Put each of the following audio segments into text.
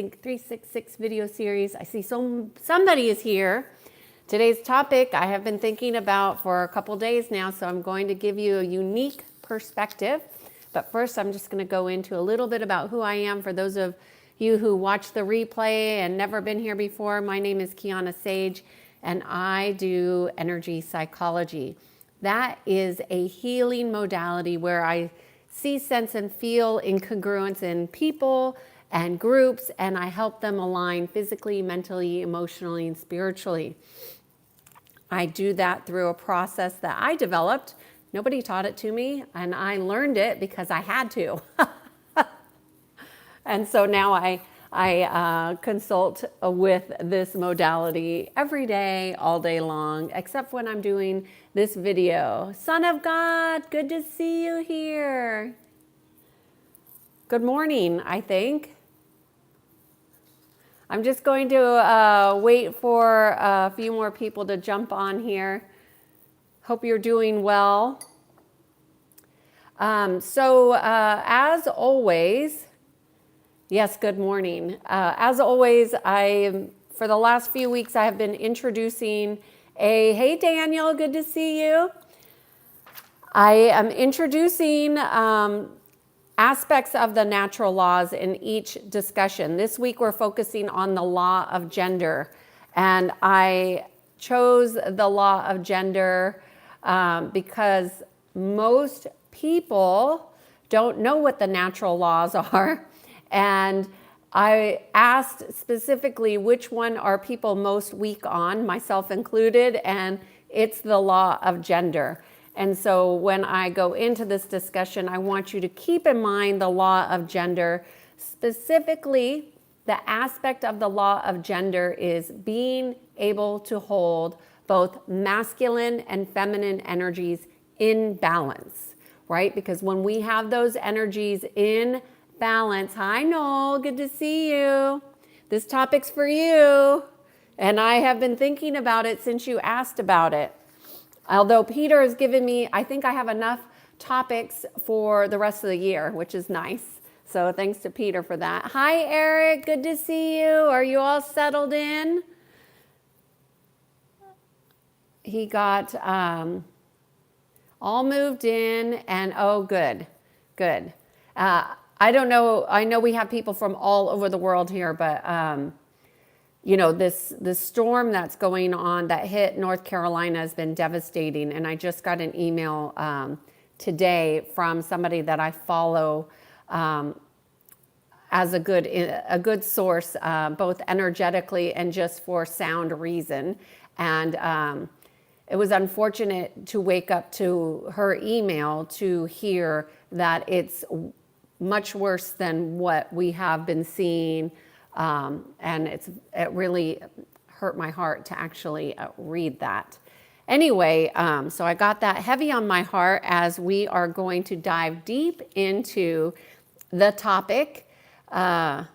Sync 366 video series. I see somebody is here. Today's topic I have been thinking about for a couple days now, so I'm going to give you a unique perspective. But first, I'm just going to go into a little bit about who I am. For those of you who watch the replay and never been here before, my name is Kiannaa Sadge, and I do energy psychology. That is a healing modality where I see, sense, and feel incongruence in people and groups, and I help them align physically, mentally, emotionally, and spiritually. I do that through a process that I developed. Nobody taught it to me, and I learned it because I had to. And so now I consult with this modality every day, all day long, except when I'm doing this video. Son of God, good to see you here. Good morning, I think. I'm just going to wait for a few more people to jump on here. Hope you're doing well. As always, yes, good morning. As always, for the last few weeks, I have been introducing hey Daniel, good to see you. I am introducing aspects of the natural laws in each discussion. This week we're focusing on the law of gender, and I chose the law of gender because most people don't know what the natural laws are, and I asked specifically which one are people most weak on, myself included, and it's the law of gender. And so when I go into this discussion, I want you to keep in mind the law of gender. Specifically, the aspect of the law of gender is being able to hold both masculine and feminine energies in balance, right? Because when we have those energies in balance, hi Noel, good to see you. This topic's for you. And I have been thinking about it since you asked about it. Although Peter has given me, I think I have enough topics for the rest of the year, which is nice. So thanks to Peter for that. Hi, Eric. Good to see you. Are you all settled in? He got all moved in, and oh, good. I don't know. I know we have people from all over the world here, but you know, this storm that's going on that hit North Carolina has been devastating. And I just got an email today from somebody that I follow as a good source, both energetically and just for sound reason. And it was unfortunate to wake up to her email to hear that it's much worse than what we have been seeing. And it really hurt my heart to actually read that. Anyway, so I got that heavy on my heart as we are going to dive deep into the topic of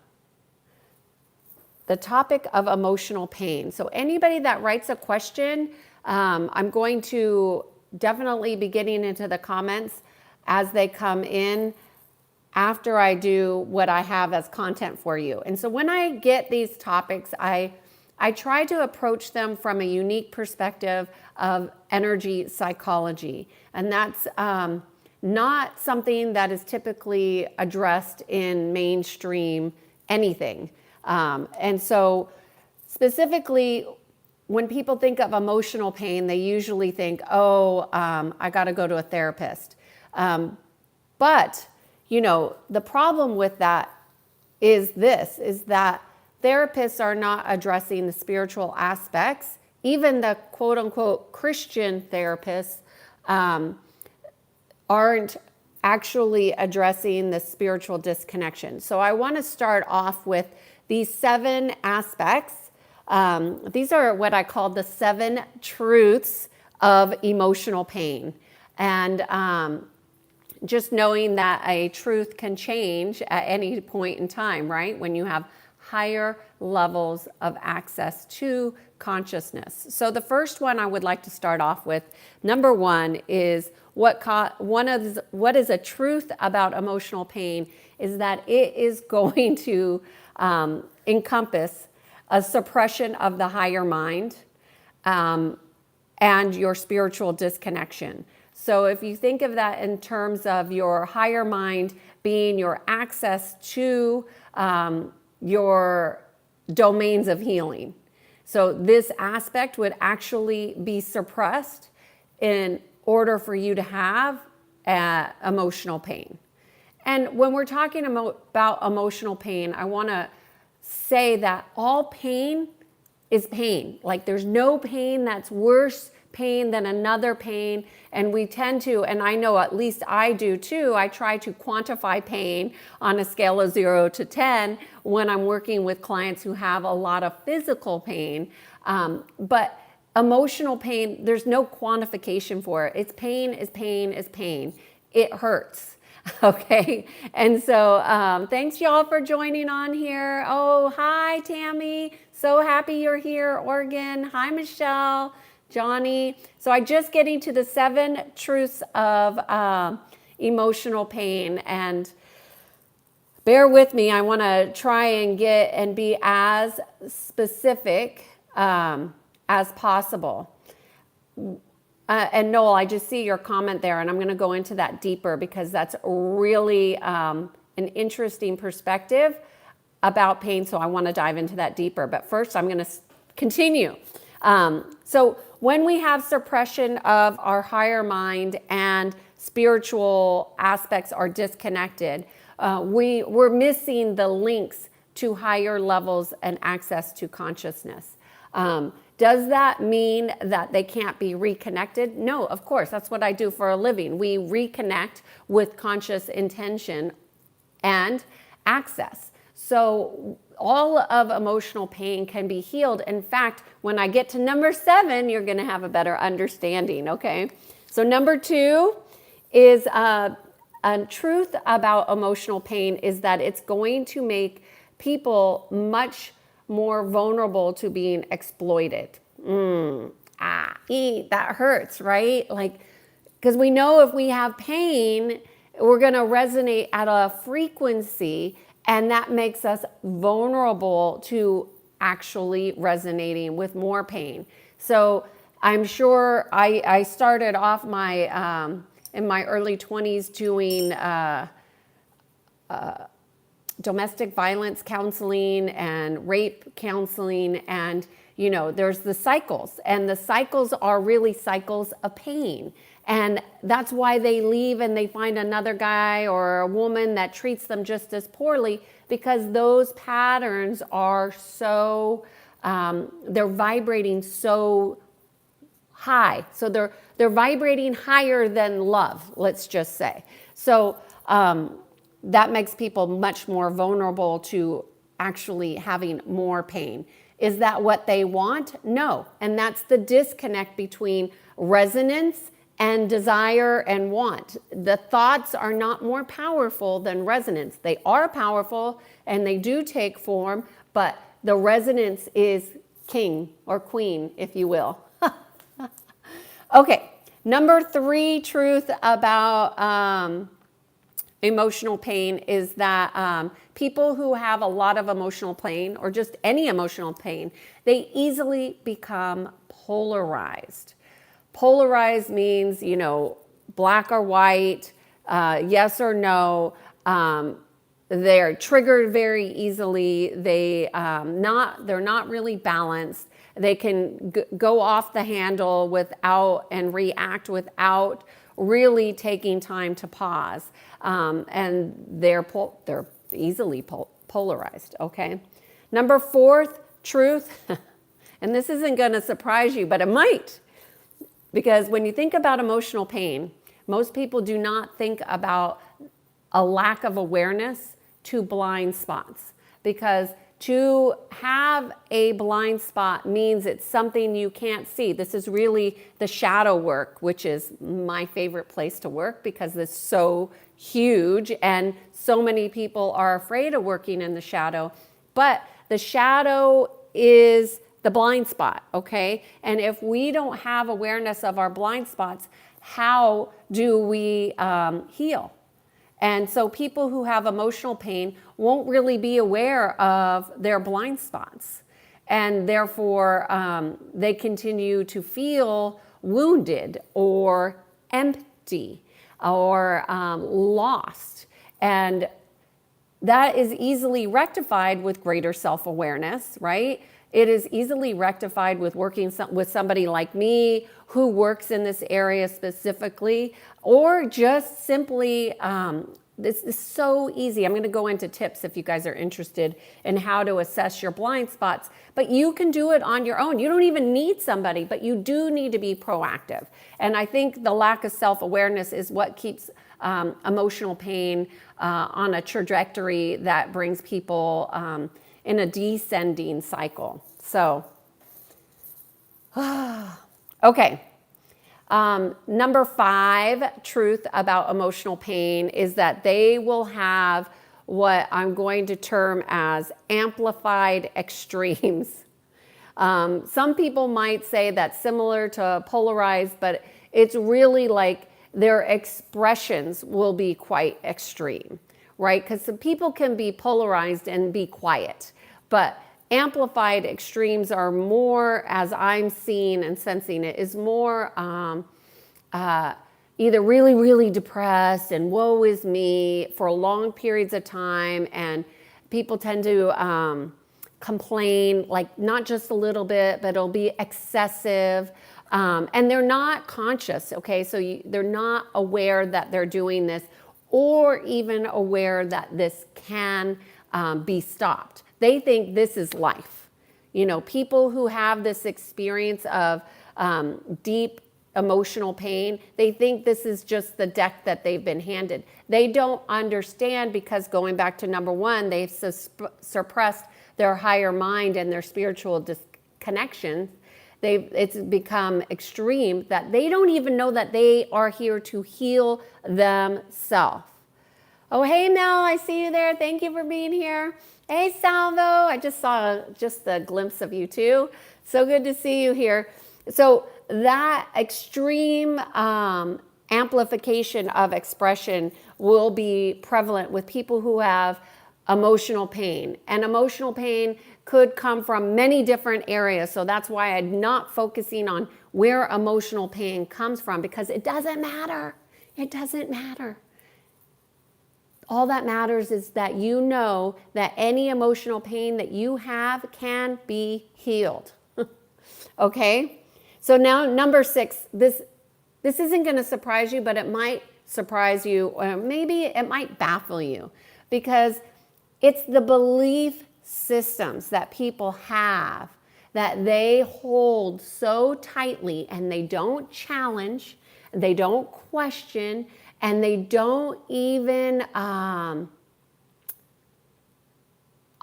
emotional pain. So anybody that writes a question, I'm going to definitely be getting into the comments as they come in after I do what I have as content for you. And so when I get these topics, I try to approach them from a unique perspective of energy psychology. And that's not something that is typically addressed in mainstream anything. And so specifically, when people think of emotional pain, they usually think, I got to go to a therapist. But you know, the problem with that is that therapists are not addressing the spiritual aspects. Even the quote unquote Christian therapists aren't actually addressing the spiritual disconnection. So I want to start off with these 7 aspects. These are what I call the 7 truths of emotional pain. And just knowing that a truth can change at any point in time, right? When you have higher levels of access to consciousness. So the first one I would like to start off with, number 1, is what is a truth about emotional pain is that it is going to encompass a suppression of the higher mind and your spiritual disconnection. So if you think of that in terms of your higher mind being your access to your domains of healing. So this aspect would actually be suppressed in order for you to have emotional pain. And when we're talking about emotional pain, I want to say that all pain is pain. Like there's no pain that's worse pain than another pain. And we tend to, and I know at least I do too, I try to quantify pain on a scale of 0 to 10 when I'm working with clients who have a lot of physical pain. But emotional pain, there's no quantification for it. It's pain is pain is pain. It hurts. Okay. And so thanks y'all for joining on here. Oh, hi, Tammy. So happy you're here, Oregon. Hi, Michelle, Johnny. So I'm just getting to the 7 truths of emotional pain. And bear with me. I want to try and get and be as specific as possible. And Noel, I just see your comment there, and I'm going to go into that deeper because that's really an interesting perspective about pain. So I want to dive into that deeper. But first, I'm going to continue. So when we have suppression of our higher mind and spiritual aspects are disconnected, we're missing the links to higher levels and access to consciousness. Does that mean that they can't be reconnected? No, of course. That's what I do for a living. We reconnect with conscious intention and access. So all of emotional pain can be healed. In fact, when I get to number 7, you're going to have a better understanding, okay? So number 2 is a truth about emotional pain is that it's going to make people much more vulnerable to being exploited. That hurts, right? Like, because we know if we have pain, we're going to resonate at a frequency, and that makes us vulnerable to actually resonating with more pain. So I'm sure I started off my in my early 20s doing domestic violence counseling and rape counseling, and you know, there's the cycles, and the cycles are really cycles of pain, and that's why they leave and they find another guy or a woman that treats them just as poorly, because those patterns are so they're vibrating so high, so they're vibrating higher than love, let's just say. So that makes people much more vulnerable to actually having more pain. Is that what they want? No. And that's the disconnect between resonance and desire and want. The thoughts are not more powerful than resonance. They are powerful and they do take form, but the resonance is king or queen, if you will. Okay, number 3 truth about emotional pain is that people who have a lot of emotional pain or just any emotional pain, they easily become polarized. Polarized means, you know, black or white, yes or no. They're triggered very easily. They're not really balanced. They can go off the handle without and react without really taking time to pause. And they're easily polarized, okay? Number 4th truth, and this isn't going to surprise you, but it might. Because when you think about emotional pain, most people do not think about a lack of awareness to blind spots. Because to have a blind spot means it's something you can't see. This is really the shadow work, which is my favorite place to work because it's so huge and so many people are afraid of working in the shadow. But the shadow is the blind spot, okay? And if we don't have awareness of our blind spots, how do we heal? And so people who have emotional pain won't really be aware of their blind spots. And therefore, they continue to feel wounded or empty or lost. And that is easily rectified with greater self-awareness, right? It is easily rectified with working with somebody like me who works in this area specifically, or just simply, this is so easy. I'm going to go into tips if you guys are interested in how to assess your blind spots, but you can do it on your own. You don't even need somebody, but you do need to be proactive. And I think the lack of self-awareness is what keeps emotional pain on a trajectory that brings people in a descending cycle. So, okay. Number 5 truth about emotional pain is that they will have what I'm going to term as amplified extremes. Some people might say that's similar to polarized, but it's really like their expressions will be quite extreme, right? Because some people can be polarized and be quiet, but amplified extremes are more, as I'm seeing and sensing it, is more either really, really depressed and woe is me for long periods of time, and people tend to complain, like not just a little bit, but it'll be excessive. And they're not conscious, okay? So they're not aware that they're doing this, or even aware that this can be stopped. They think this is life. You know, people who have this experience of deep emotional pain, they think this is just the deck that they've been handed. They don't understand, because going back to number 1, they've suppressed their higher mind and their spiritual connections. It's become extreme that they don't even know that they are here to heal themselves. Oh, hey, Mel, I see you there. Thank you for being here. Hey, Salvo, I just saw just a glimpse of you too. So good to see you here. So that extreme amplification of expression will be prevalent with people who have emotional pain. And emotional pain could come from many different areas. So that's why I'm not focusing on where emotional pain comes from, because it doesn't matter. It doesn't matter. All that matters is that you know that any emotional pain that you have can be healed. Okay? So now number 6, this isn't going to surprise you, but it might surprise you, or maybe it might baffle you, because it's the belief systems that people have that they hold so tightly, and they don't challenge, they don't question, and they don't even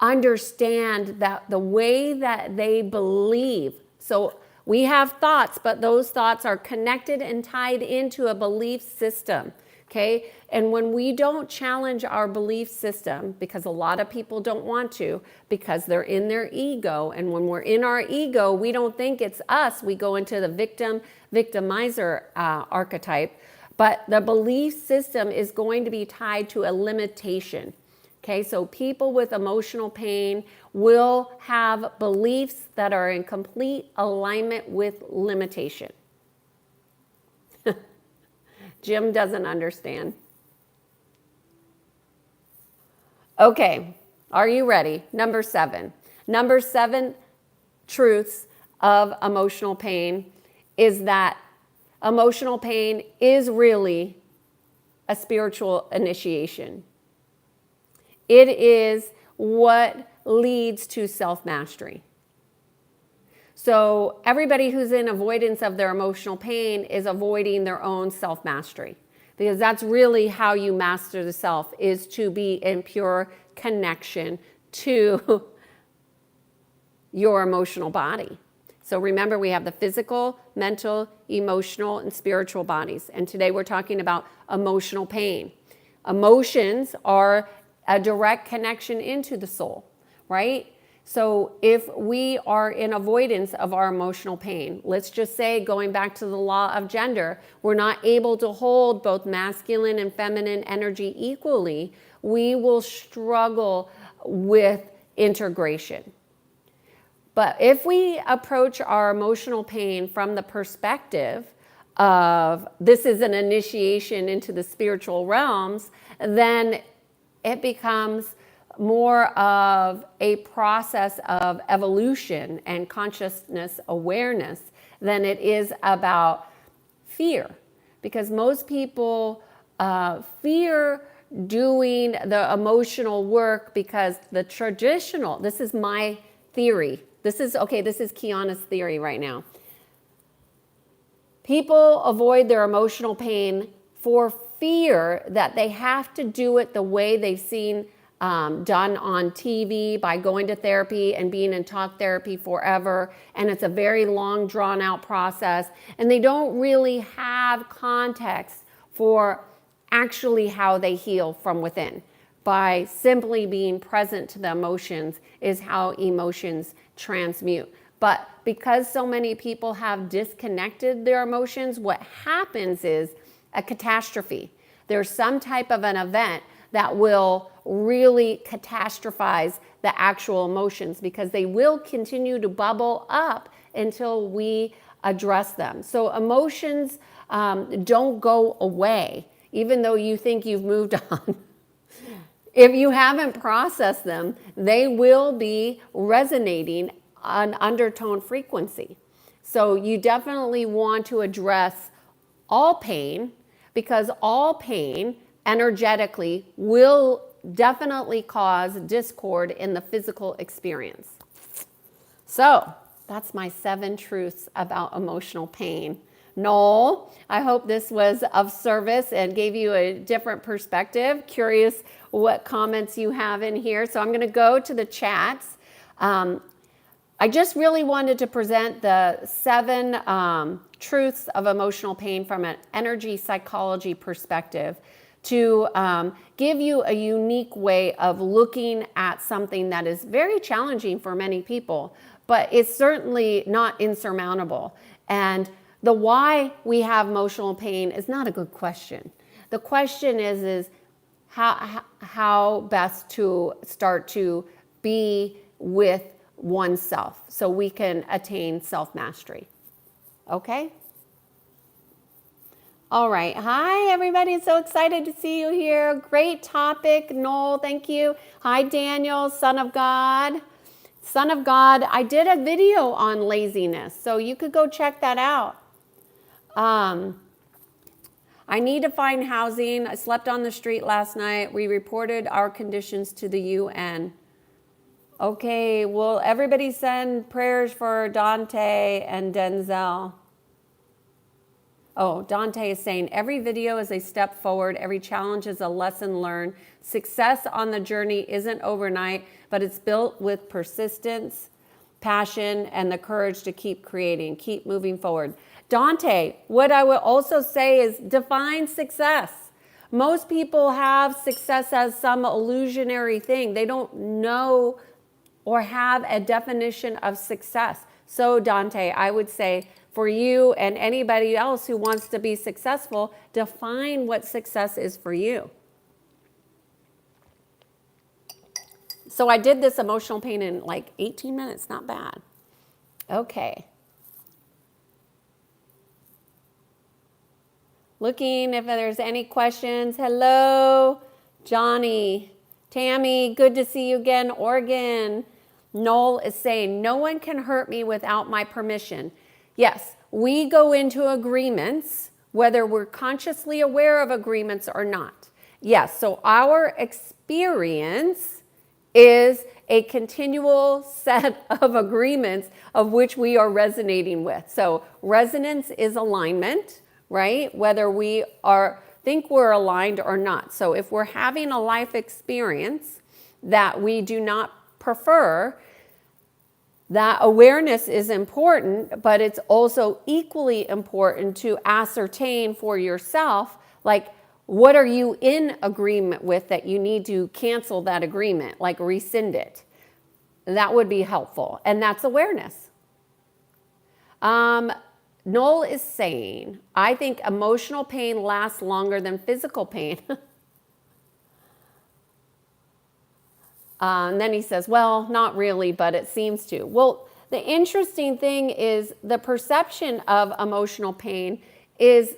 understand that the way that they believe. So we have thoughts, but those thoughts are connected and tied into a belief system. Okay, and when we don't challenge our belief system, because a lot of people don't want to, because they're in their ego, and when we're in our ego, we don't think it's us. We go into the victimizer archetype, but the belief system is going to be tied to a limitation. Okay, so people with emotional pain will have beliefs that are in complete alignment with limitation. Jim doesn't understand. Okay, are you ready? Number 7. Number 7 truths of emotional pain is that emotional pain is really a spiritual initiation. It is what leads to self-mastery. So everybody who's in avoidance of their emotional pain is avoiding their own self-mastery, because that's really how you master the self, is to be in pure connection to your emotional body. So remember, we have the physical, mental, emotional, and spiritual bodies. And today we're talking about emotional pain. Emotions are a direct connection into the soul, right? So if we are in avoidance of our emotional pain, let's just say, going back to the law of gender, we're not able to hold both masculine and feminine energy equally, we will struggle with integration. But if we approach our emotional pain from the perspective of this is an initiation into the spiritual realms, then it becomes more of a process of evolution and consciousness awareness than it is about fear. Because most people fear doing the emotional work because the traditional, this is my theory. This is Kiannaa's theory right now. People avoid their emotional pain for fear that they have to do it the way they've seen done on TV by going to therapy and being in talk therapy forever. And it's a very long, drawn out process. And they don't really have context for actually how they heal from within. By simply being present to the emotions is how emotions transmute. But because so many people have disconnected their emotions, what happens is a catastrophe. There's some type of an event that will really catastrophize the actual emotions because they will continue to bubble up until we address them. So emotions don't go away, even though you think you've moved on. If you haven't processed them, they will be resonating an undertone frequency. So you definitely want to address all pain, because all pain energetically will definitely cause discord in the physical experience. So that's my 7 truths about emotional pain. Noel, I hope this was of service and gave you a different perspective. Curious what comments you have in here. So I'm going to go to the chats. I just really wanted to present the 7 truths of emotional pain from an energy psychology perspective to give you a unique way of looking at something that is very challenging for many people, but it's certainly not insurmountable. And the why we have emotional pain is not a good question. The question is how best to start to be with oneself so we can attain self-mastery. Okay? All right. Hi, everybody. So excited to see you here. Great topic. Noel, thank you. Hi, Daniel, son of God. Son of God. I did a video on laziness, so you could go check that out. I need to find housing. I slept on the street last night. We reported our conditions to the UN. Okay, well, everybody send prayers for Dante and Denzel. Oh, Dante is saying, every video is a step forward. Every challenge is a lesson learned. Success on the journey isn't overnight, but it's built with persistence, passion, and the courage to keep creating, keep moving forward. Dante, what I would also say is define success. Most people have success as some illusionary thing. They don't know or have a definition of success. So Dante, I would say, for you and anybody else who wants to be successful, define what success is for you. So I did this emotional pain in like 18 minutes, not bad. Okay. Looking if there's any questions. Hello, Johnny. Tammy, good to see you again. Oregon. Noel is saying, no one can hurt me without my permission. Yes, we go into agreements, whether we're consciously aware of agreements or not. Yes, so our experience is a continual set of agreements of which we are resonating with. So resonance is alignment, right? Whether we think we're aligned or not. So if we're having a life experience that we do not prefer, that awareness is important, but it's also equally important to ascertain for yourself, like, what are you in agreement with that you need to cancel that agreement, like rescind it? that would be helpful. And that's awareness. Noel is saying, I think emotional pain lasts longer than physical pain. And then he says, well, not really, but it seems to. Well, the interesting thing is the perception of emotional pain is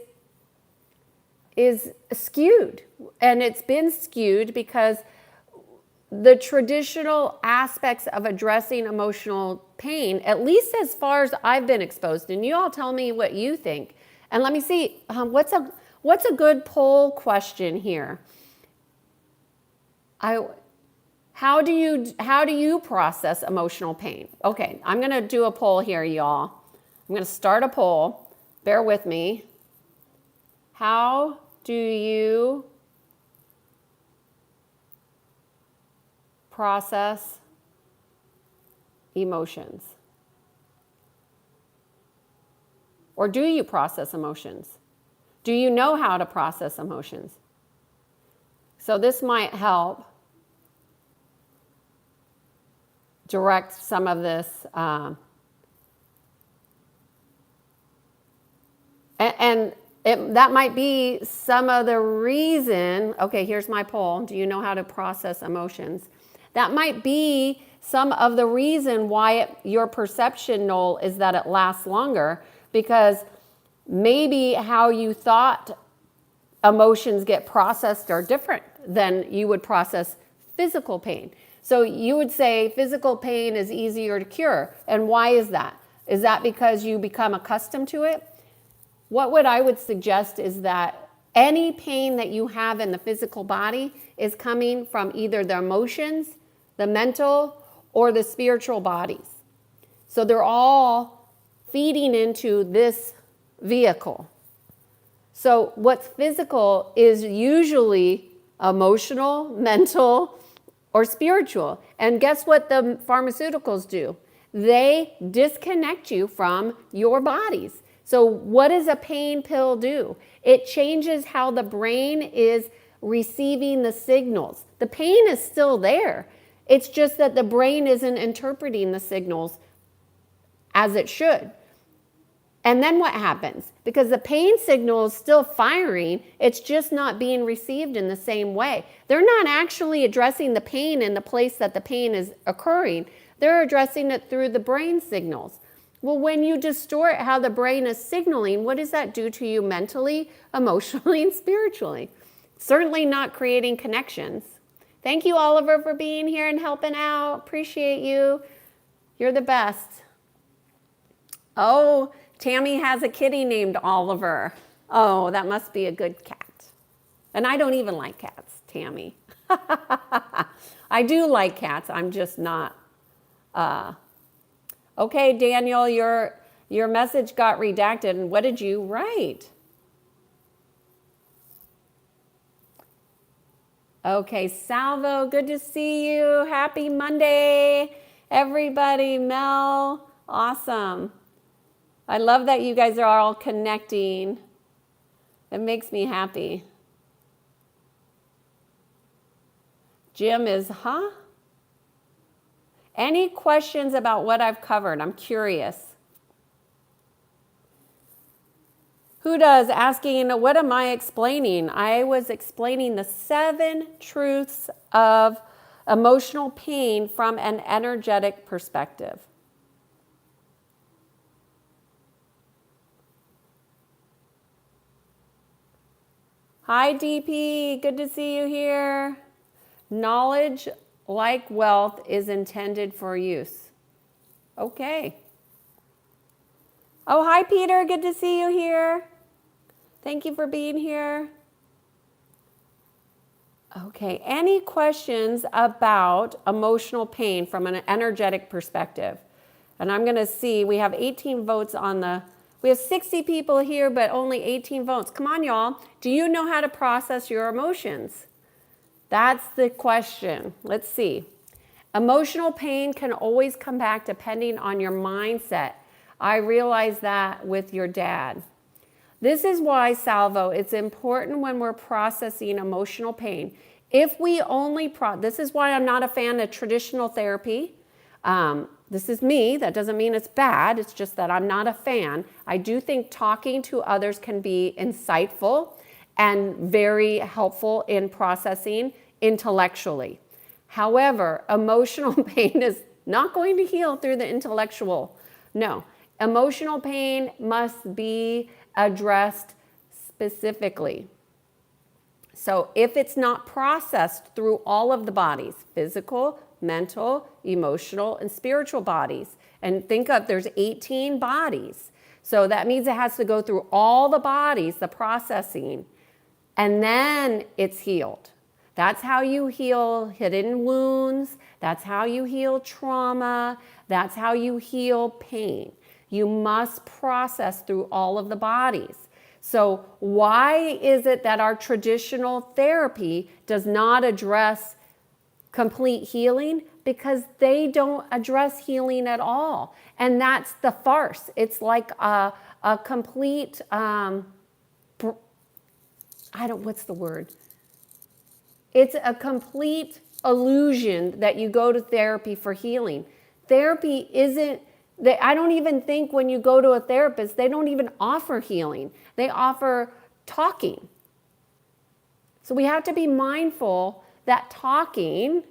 skewed. And it's been skewed because the traditional aspects of addressing emotional pain, at least as far as I've been exposed, and you all tell me what you think. And let me see, what's a good poll question here? How do you process emotional pain? Okay, I'm going to do a poll here, y'all. I'm going to start a poll. Bear with me. How do you process emotions? Or do you process emotions? Do you know how to process emotions? So this might help direct some of this. That might be some of the reason. Okay, here's my poll. Do you know how to process emotions? That might be some of the reason why your perception, Noel, is that it lasts longer, because maybe how you thought emotions get processed are different than you would process physical pain. So you would say physical pain is easier to cure. And why is that? Is that because you become accustomed to it? What I would suggest is that any pain that you have in the physical body is coming from either the emotions, the mental, or the spiritual bodies. So they're all feeding into this vehicle. So what's physical is usually emotional, mental, or spiritual. And guess what the pharmaceuticals do? They disconnect you from your bodies. So what does a pain pill do? It changes how the brain is receiving the signals. The pain is still there. It's just that the brain isn't interpreting the signals as it should. And then what happens? Because the pain signal is still firing, it's just not being received in the same way. They're not actually addressing the pain in the place that the pain is occurring. They're addressing it through the brain signals. Well, when you distort how the brain is signaling, what does that do to you mentally, emotionally, and spiritually? Certainly not creating connections. Thank you, Oliver, for being here and helping out. Appreciate you. You're the best. Oh, Tammy has a kitty named Oliver. Oh, that must be a good cat. And I don't even like cats, Tammy. I do like cats. I'm just not. Okay, Daniel, your message got redacted. And what did you write? Okay, Salvo, good to see you. Happy Monday, everybody. Mel, awesome. I love that you guys are all connecting. It makes me happy. Jim is, Any questions about what I've covered? I'm curious. Who does? Asking, what am I explaining? I was explaining the 7 truths of emotional pain from an energetic perspective. Hi, DP. Good to see you here. Knowledge, like wealth, is intended for use. Okay. Oh, hi, Peter. Good to see you here. Thank you for being here. Okay. Any questions about emotional pain from an energetic perspective? And I'm going to see, we have 18 votes on we have 60 people here, but only 18 votes. Come on, y'all. Do you know how to process your emotions? That's the question. Let's see. Emotional pain can always come back depending on your mindset. I realized that with your dad. This is why, Salvo, it's important when we're processing emotional pain. If we only this is why I'm not a fan of traditional therapy. This is me. That doesn't mean it's bad. It's just that I'm not a fan. I do think talking to others can be insightful and very helpful in processing intellectually. However, emotional pain is not going to heal through the intellectual. No, emotional pain must be addressed specifically. So if it's not processed through all of the bodies, physical, mental, emotional, and spiritual bodies, and think of there's 18 bodies. So that means it has to go through all the bodies, the processing, and then it's healed. That's how you heal hidden wounds. That's how you heal trauma. That's how you heal pain. You must process through all of the bodies. So why is it that our traditional therapy does not address complete healing? Because they don't address healing at all. And that's the farce. It's like a complete, what's the word? It's a complete illusion that you go to therapy for healing. Therapy isn't, I don't even think when you go to a therapist, they don't even offer healing. They offer talking. So we have to be mindful that talking,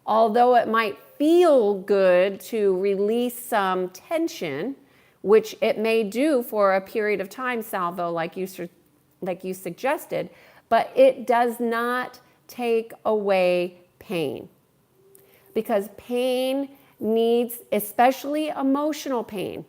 although it might feel good to release some tension, which it may do for a period of time, Salvo, like you suggested, but it does not take away pain. Because pain needs, especially emotional pain,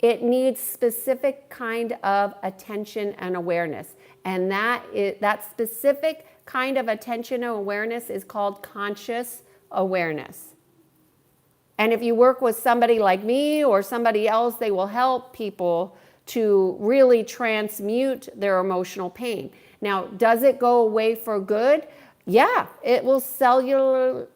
it needs specific kind of attention and awareness. And that specific kind of attention and awareness is called conscious awareness. And if you work with somebody like me or somebody else, they will help people to really transmute their emotional pain. Now, does it go away for good? Yeah, it will cellularly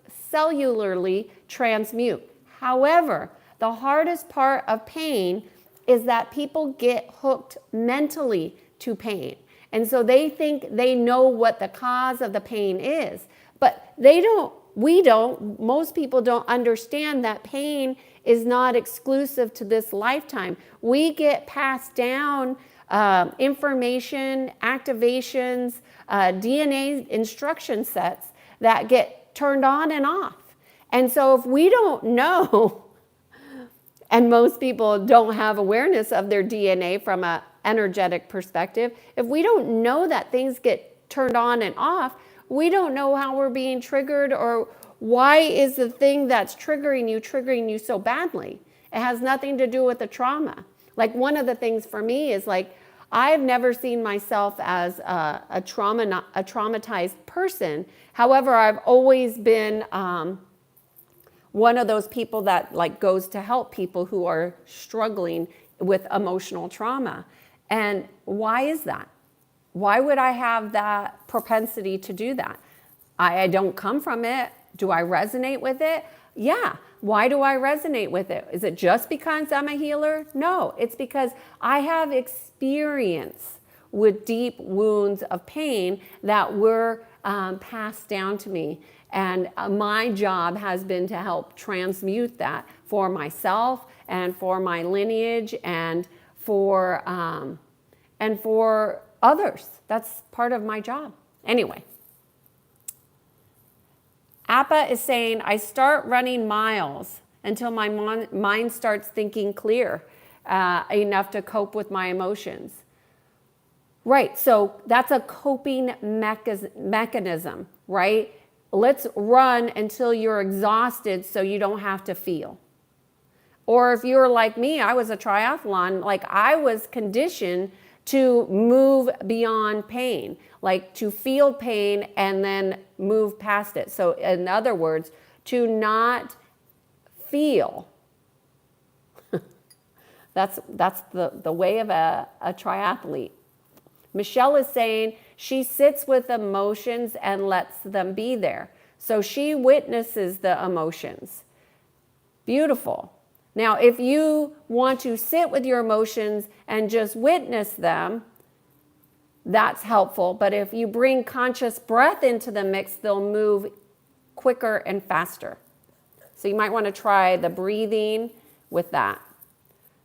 transmute. However, the hardest part of pain is that people get hooked mentally to pain. And so they think they know what the cause of the pain is, but most people don't understand that pain is not exclusive to this lifetime. We get passed down information, activations, DNA instruction sets that get turned on and off. And so if we don't know, and most people don't have awareness of their DNA from an energetic perspective, if we don't know that things get turned on and off, we don't know how we're being triggered or why is the thing that's triggering you so badly. It has nothing to do with the trauma. Like one of the things for me is like, I've never seen myself as a traumatized person. However, I've always been one of those people that like goes to help people who are struggling with emotional trauma. And why is that? Why would I have that propensity to do that? I don't come from it. Do I resonate with it? Yeah. Why do I resonate with it? Is it just because I'm a healer? No, it's because I have experience with deep wounds of pain that were passed down to me. And my job has been to help transmute that for myself and for my lineage and for others. That's part of my job. Anyway. Appa is saying, I start running miles until my mind starts thinking clear enough to cope with my emotions. Right, so that's a coping mechanism, right? Let's run until you're exhausted so you don't have to feel. Or if you're like me, I was a triathlon, like I was conditioned to move beyond pain, like to feel pain and then move past it. So in other words, to not feel. That's the way of a triathlete. Michelle is saying she sits with emotions and lets them be there. So she witnesses the emotions. Beautiful. Now, if you want to sit with your emotions and just witness them, that's helpful. But if you bring conscious breath into the mix, they'll move quicker and faster. So you might want to try the breathing with that.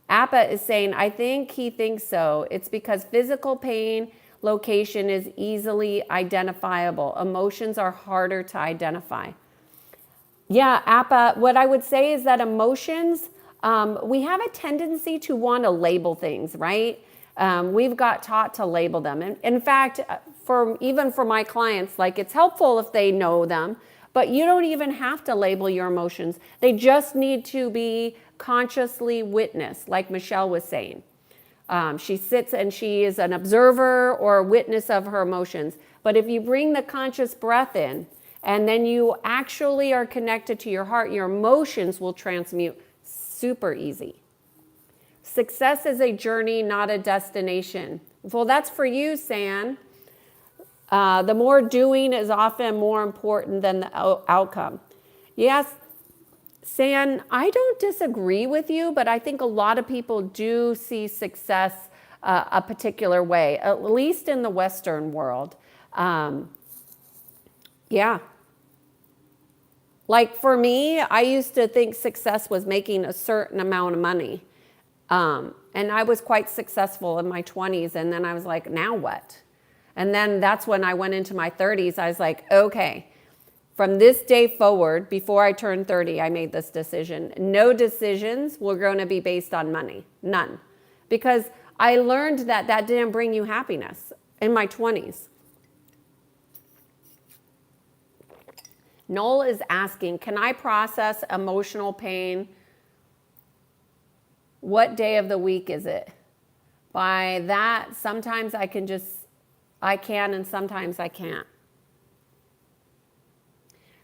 Appa is saying, I think he thinks so. It's because physical pain location is easily identifiable. Emotions are harder to identify. Yeah, Appa, what I would say is that emotions, we have a tendency to want to label things, right? We've got taught to label them. And in fact, even for my clients, like it's helpful if they know them, but you don't even have to label your emotions. They just need to be consciously witnessed, like Michelle was saying. She sits and she is an observer or a witness of her emotions. But if you bring the conscious breath in, and then you actually are connected to your heart, your emotions will transmute super easy. Success is a journey, not a destination. Well, that's for you, San. The more doing is often more important than the outcome. Yes, San, I don't disagree with you, but I think a lot of people do see success a particular way, at least in the Western world. Yeah. Like for me, I used to think success was making a certain amount of money. And I was quite successful in my 20s. And then I was like, now what? And then that's when I went into my 30s. I was like, okay, from this day forward, before I turned 30, I made this decision. No decisions were going to be based on money. None. Because I learned that that didn't bring you happiness in my 20s. Noel is asking, can I process emotional pain? What day of the week is it? By that, sometimes I can and sometimes I can't.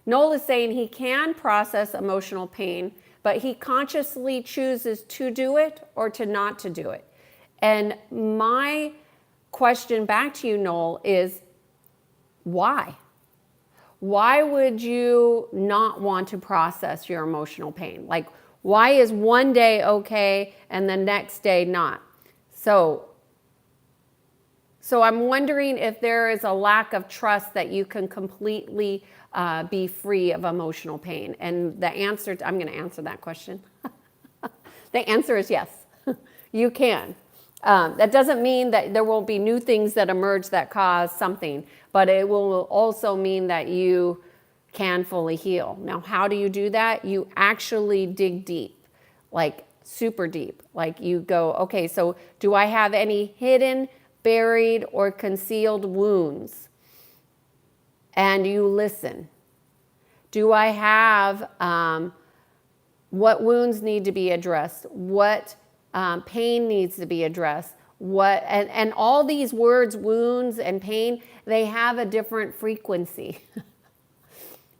Noel is saying he can process emotional pain, but he consciously chooses to do it or to not to do it. And my question back to you, Noel, is why? Why would you not want to process your emotional pain? Like, why is one day okay and the next day not? So I'm wondering if there is a lack of trust that you can completely be free of emotional pain. And the answer, I'm going to answer that question. The answer is yes, you can. That doesn't mean that there won't be new things that emerge that cause something, but it will also mean that you can fully heal. Now, how do you do that? You actually dig deep, like super deep. Like you go, okay, so do I have any hidden, buried, or concealed wounds? And you listen. Do I have what wounds need to be addressed? What pain needs to be addressed? And all these words, wounds and pain, they have a different frequency.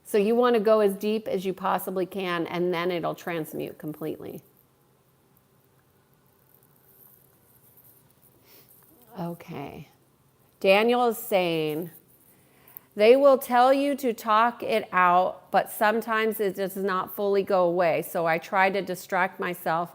So you want to go as deep as you possibly can, and then it'll transmute completely. Okay. Daniel is saying, they will tell you to talk it out, but sometimes it does not fully go away. So I try to distract myself.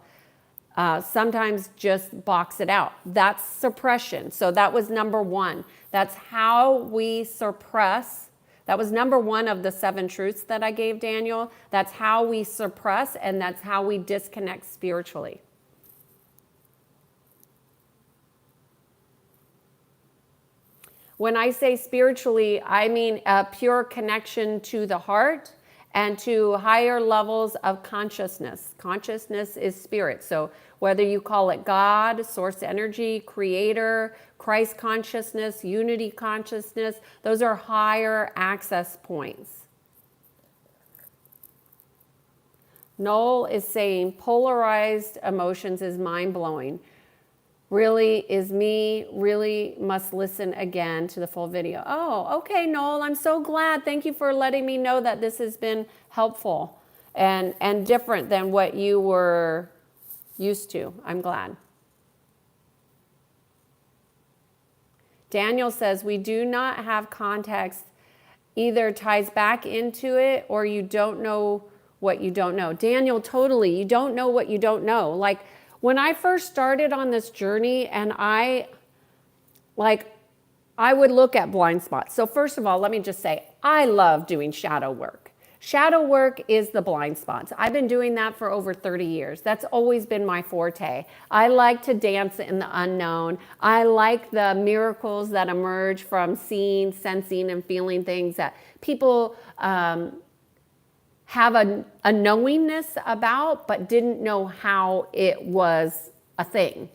Sometimes just box it out. That's suppression. So that was number one. That's how we suppress. That was number one of the 7 truths that I gave Daniel. That's how we suppress, and that's how we disconnect spiritually. When I say spiritually, I mean a pure connection to the heart and to higher levels of consciousness. Consciousness is spirit. So whether you call it God, source energy, creator, Christ consciousness, unity consciousness, those are higher access points. Noel is saying polarized emotions is mind-blowing. Really is me, really must listen again to the full video. Oh, okay, Noel, I'm so glad. Thank you for letting me know that this has been helpful and different than what you were used to. I'm glad. Daniel says, we do not have context, either ties back into it or you don't know what you don't know. Daniel, totally, you don't know what you don't know. Like, when I first started on this journey and I would look at blind spots. So first of all, let me just say, I love doing shadow work. Shadow work is the blind spots. I've been doing that for over 30 years. That's always been my forte. I like to dance in the unknown. I like the miracles that emerge from seeing, sensing, and feeling things that people have a knowingness about, but didn't know how it was a thing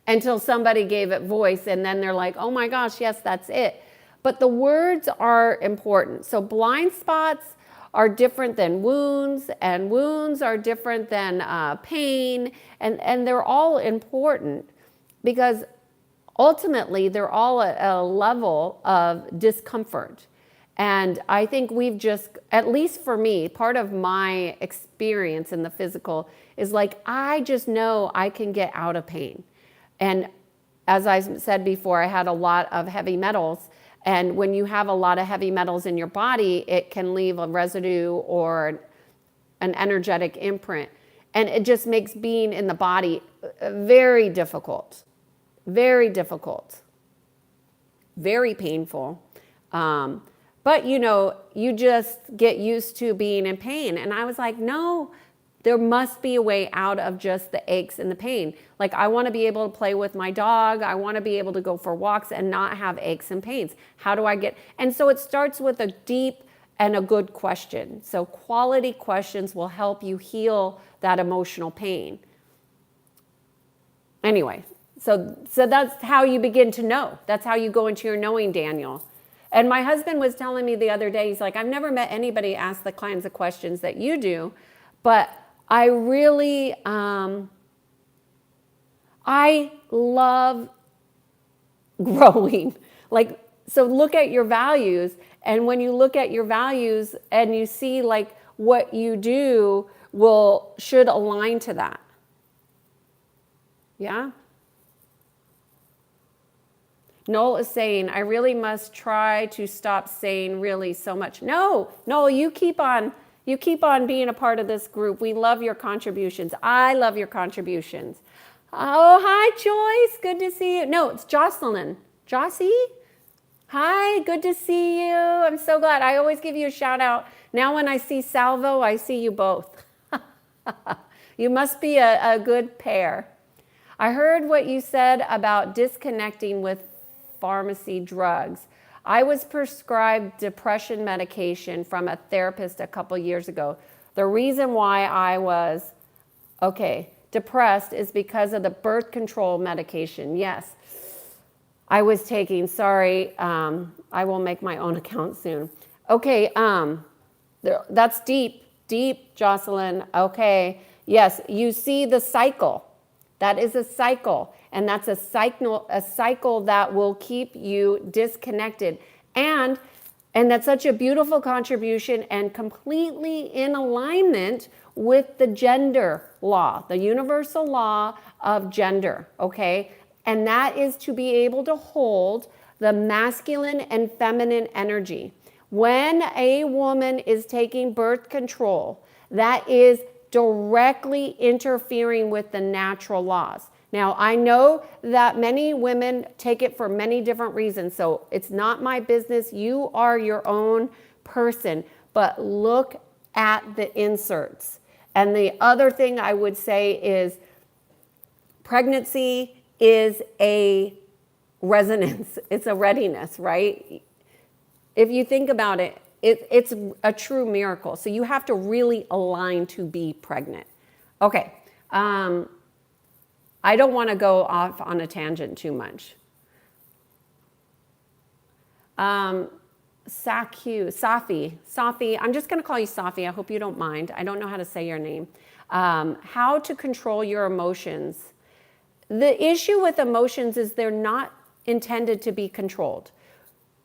until somebody gave it voice, and then they're like, oh my gosh, yes, that's it. But the words are important. So blind spots are different than wounds, and wounds are different than pain, and they're all important because ultimately they're all at a level of discomfort. And I think we've just, at least for me, part of my experience in the physical is like, I just know I can get out of pain. And as I said before, I had a lot of heavy metals. And when you have a lot of heavy metals in your body, it can leave a residue or an energetic imprint. And it just makes being in the body very difficult, very painful. But you just get used to being in pain. And I was like, no, there must be a way out of just the aches and the pain. Like, I want to be able to play with my dog. I want to be able to go for walks and not have aches and pains. How do I get? And so it starts with a deep and a good question. So quality questions will help you heal that emotional pain. Anyway, so that's how you begin to know. That's how you go into your knowing, Daniel. And my husband was telling me the other day, he's like, I've never met anybody ask the kinds of questions that you do, but I really, I love growing. Like, so look at your values. And when you look at your values and you see like what you do should align to that. Yeah. Noel is saying, I really must try to stop saying really so much. No, you keep on being a part of this group. We love your contributions. I love your contributions. Oh, hi, Joyce. Good to see you. No, it's Jocelyn. Jossie? Hi, good to see you. I'm so glad. I always give you a shout out. Now when I see Salvo, I see you both. You must be a good pair. I heard what you said about disconnecting with pharmacy drugs. I was prescribed depression medication from a therapist a couple years ago. The reason why I was, depressed is because of the birth control medication. Yes, I was taking, sorry, I will make my own account soon. Okay, that's deep, Jocelyn. Okay, yes, you see the cycle. That is a cycle. And that's a cycle that will keep you disconnected. And that's such a beautiful contribution and completely in alignment with the gender law, the universal law of gender, okay? And that is to be able to hold the masculine and feminine energy. When a woman is taking birth control, that is directly interfering with the natural laws. Now, I know that many women take it for many different reasons, so it's not my business. You are your own person, but look at the inserts. And the other thing I would say is pregnancy is a resonance. It's a readiness, right? If you think about it, it's a true miracle. So you have to really align to be pregnant. Okay. I don't want to go off on a tangent too much. Safi, I'm just going to call you Safi. I hope you don't mind. I don't know how to say your name. How to control your emotions. The issue with emotions is they're not intended to be controlled.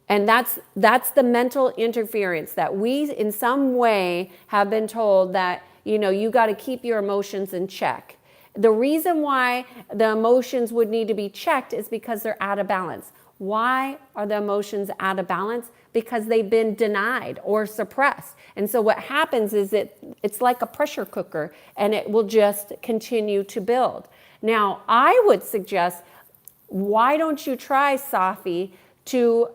And that's the mental interference that we in some way have been told that, you got to keep your emotions in check. The reason why the emotions would need to be checked is because they're out of balance. Why are the emotions out of balance? Because they've been denied or suppressed. And so what happens is it's like a pressure cooker and it will just continue to build. Now, I would suggest, why don't you try, Safi, to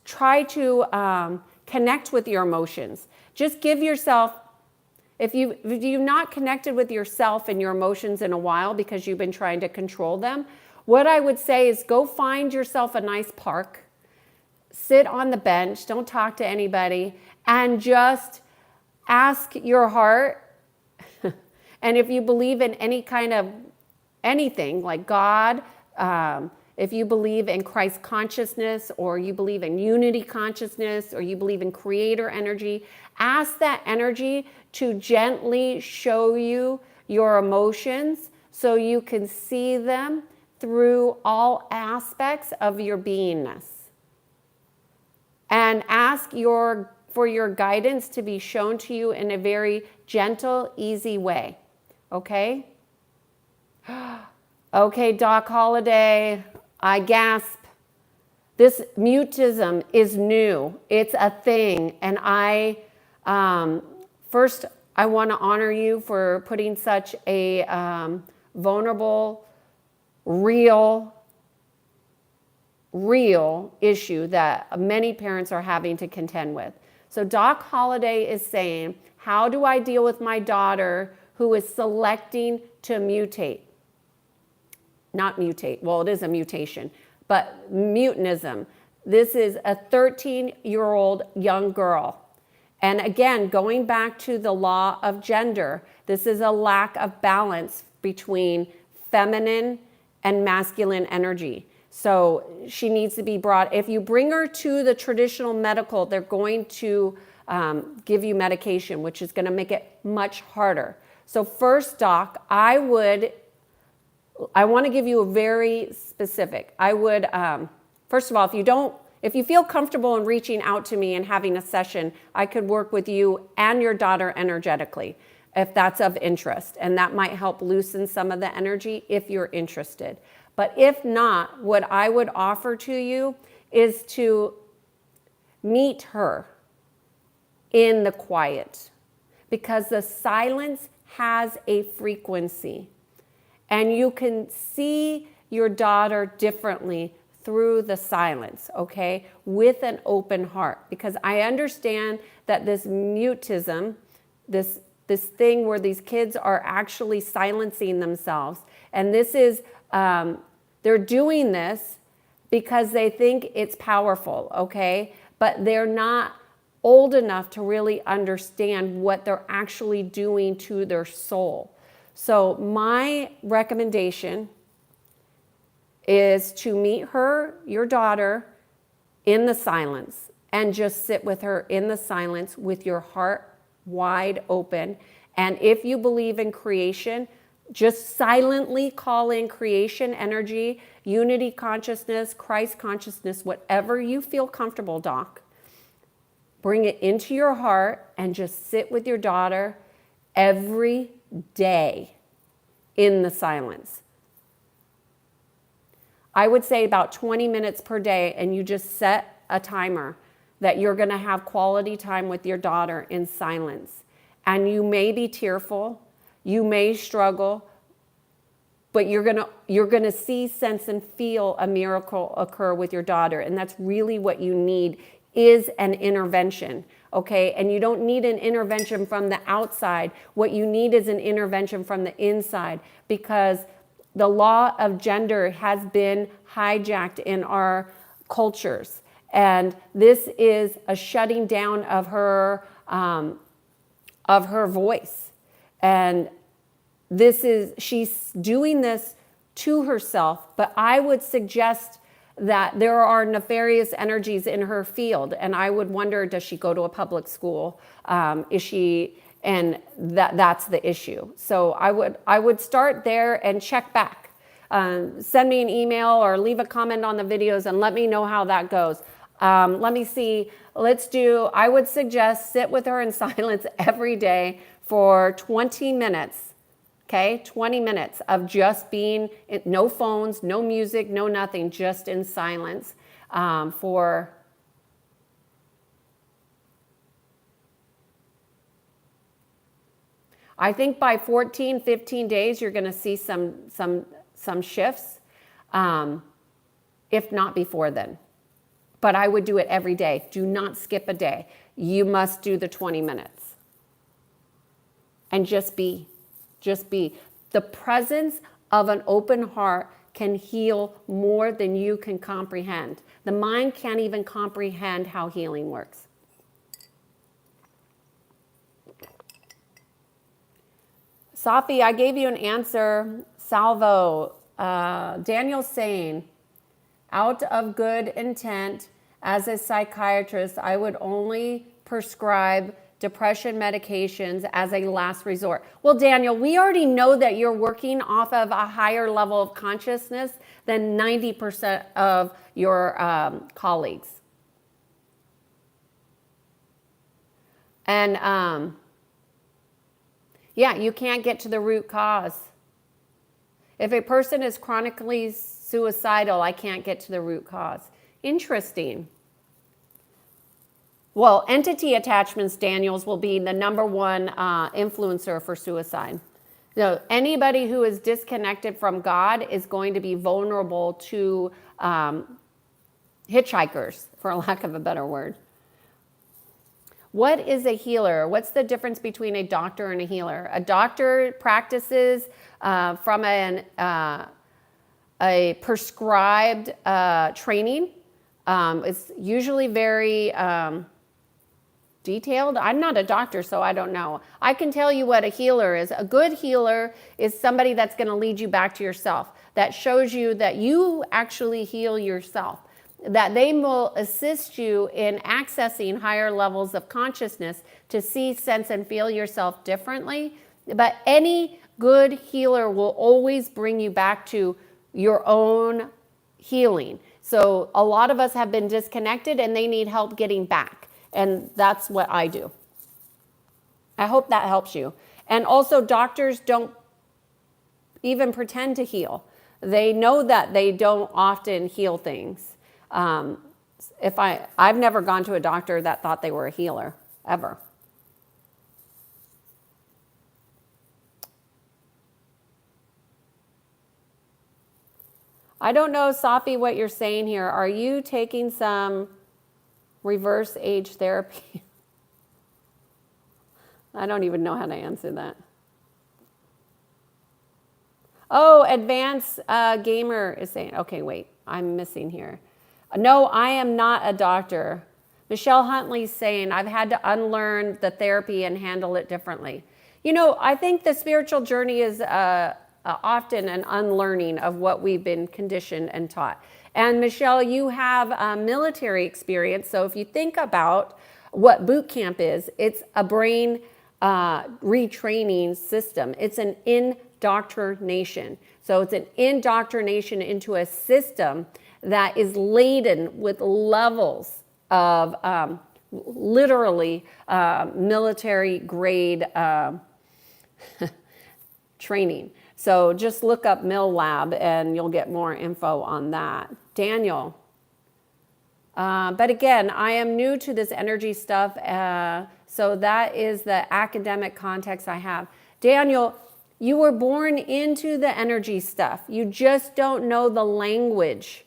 try to connect with your emotions. Just give yourself, if you've not connected with yourself and your emotions in a while because you've been trying to control them, what I would say is go find yourself a nice park, sit on the bench, don't talk to anybody, and just ask your heart. And if you believe in any kind of anything like God, if you believe in Christ consciousness, or you believe in unity consciousness, or you believe in creator energy, ask that energy to gently show you your emotions so you can see them through all aspects of your beingness. And ask for your guidance to be shown to you in a very gentle, easy way. Okay? Okay, Doc Holliday, I gasp. This mutism is new. It's a thing. And first, I want to honor you for putting such a vulnerable, real issue that many parents are having to contend with. So Doc Holliday is saying, how do I deal with my daughter who is selecting to mutate? Not mutate, well, it is a mutation, but mutinism. This is a 13-year-old young girl. And again, going back to the law of gender, this is a lack of balance between feminine and masculine energy. So she needs to be brought, if you bring her to the traditional medical, they're going to give you medication, which is going to make it much harder. So first, Doc, I want to give you a very specific. I would, first of all, if you feel comfortable in reaching out to me and having a session, I could work with you and your daughter energetically, if that's of interest. And that might help loosen some of the energy if you're interested. But if not, what I would offer to you is to meet her in the quiet, because the silence has a frequency. And you can see your daughter differently through the silence, okay? With an open heart. Because I understand that this mutism, this thing where these kids are actually silencing themselves, and this is, they're doing this because they think it's powerful, okay? But they're not old enough to really understand what they're actually doing to their soul. So my recommendation is to meet her, your daughter, in the silence, and just sit with her in the silence with your heart wide open. And if you believe in creation, just silently call in creation energy, unity consciousness, Christ consciousness, whatever you feel comfortable, Doc. Bring it into your heart and just sit with your daughter every day in the silence. I would say about 20 minutes per day, and you just set a timer that you're going to have quality time with your daughter in silence. And you may be tearful, you may struggle, but you're going to see, sense, and feel a miracle occur with your daughter. And that's really what you need, is an intervention, okay? And you don't need an intervention from the outside. What you need is an intervention from the inside, because the law of gender has been hijacked in our cultures. And this is a shutting down of her voice. And she's doing this to herself, but I would suggest that there are nefarious energies in her field. And I would wonder, does she go to a public school? And that's the issue. So I would start there and check back. Send me an email or leave a comment on the videos and let me know how that goes. Let me see. I would suggest sit with her in silence every day for 20 minutes. Okay, 20 minutes of just being, no phones, no music, no nothing, just in silence for I think by 14, 15 days, you're going to see some shifts, if not before then. But I would do it every day. Do not skip a day. You must do the 20 minutes. And just be. Just be. The presence of an open heart can heal more than you can comprehend. The mind can't even comprehend how healing works. Safi, I gave you an answer. Salvo, Daniel's saying, out of good intent, as a psychiatrist, I would only prescribe depression medications as a last resort. Well, Daniel, we already know that you're working off of a higher level of consciousness than 90% of your colleagues. And yeah, you can't get to the root cause. If a person is chronically suicidal, I can't get to the root cause. Interesting. Well, entity attachments, Daniels, will be the number one influencer for suicide. So anybody who is disconnected from God is going to be vulnerable to hitchhikers, for lack of a better word. What is a healer? What's the difference between a doctor and a healer? A doctor practices from a prescribed training. It's usually very detailed. I'm not a doctor, so I don't know. I can tell you what a healer is. A good healer is somebody that's going to lead you back to yourself, that shows you that you actually heal yourself, that they will assist you in accessing higher levels of consciousness to see, sense, and feel yourself differently. But any good healer will always bring you back to your own healing. So a lot of us have been disconnected and they need help getting back. And that's what I do. I hope that helps you. And also, doctors don't even pretend to heal. They know that they don't often heal things. I've never gone to a doctor that thought they were a healer, ever. I don't know, Safi, what you're saying here. Are you taking some reverse age therapy? I don't even know how to answer that. Oh, advanced gamer is saying, okay, wait, I'm missing here. No, I am not a doctor. Michelle Huntley's saying, I've had to unlearn the therapy and handle it differently. You know, I think the spiritual journey is often an unlearning of what we've been conditioned and taught. And Michelle, you have military experience. So if you think about what boot camp is, it's a brain retraining system. It's an indoctrination. So it's an indoctrination into a system that is laden with levels of literally military grade training. So just look up Mill Lab and you'll get more info on that. Daniel. But again, I am new to this energy stuff. So that is the academic context I have. Daniel, you were born into the energy stuff. You just don't know the language.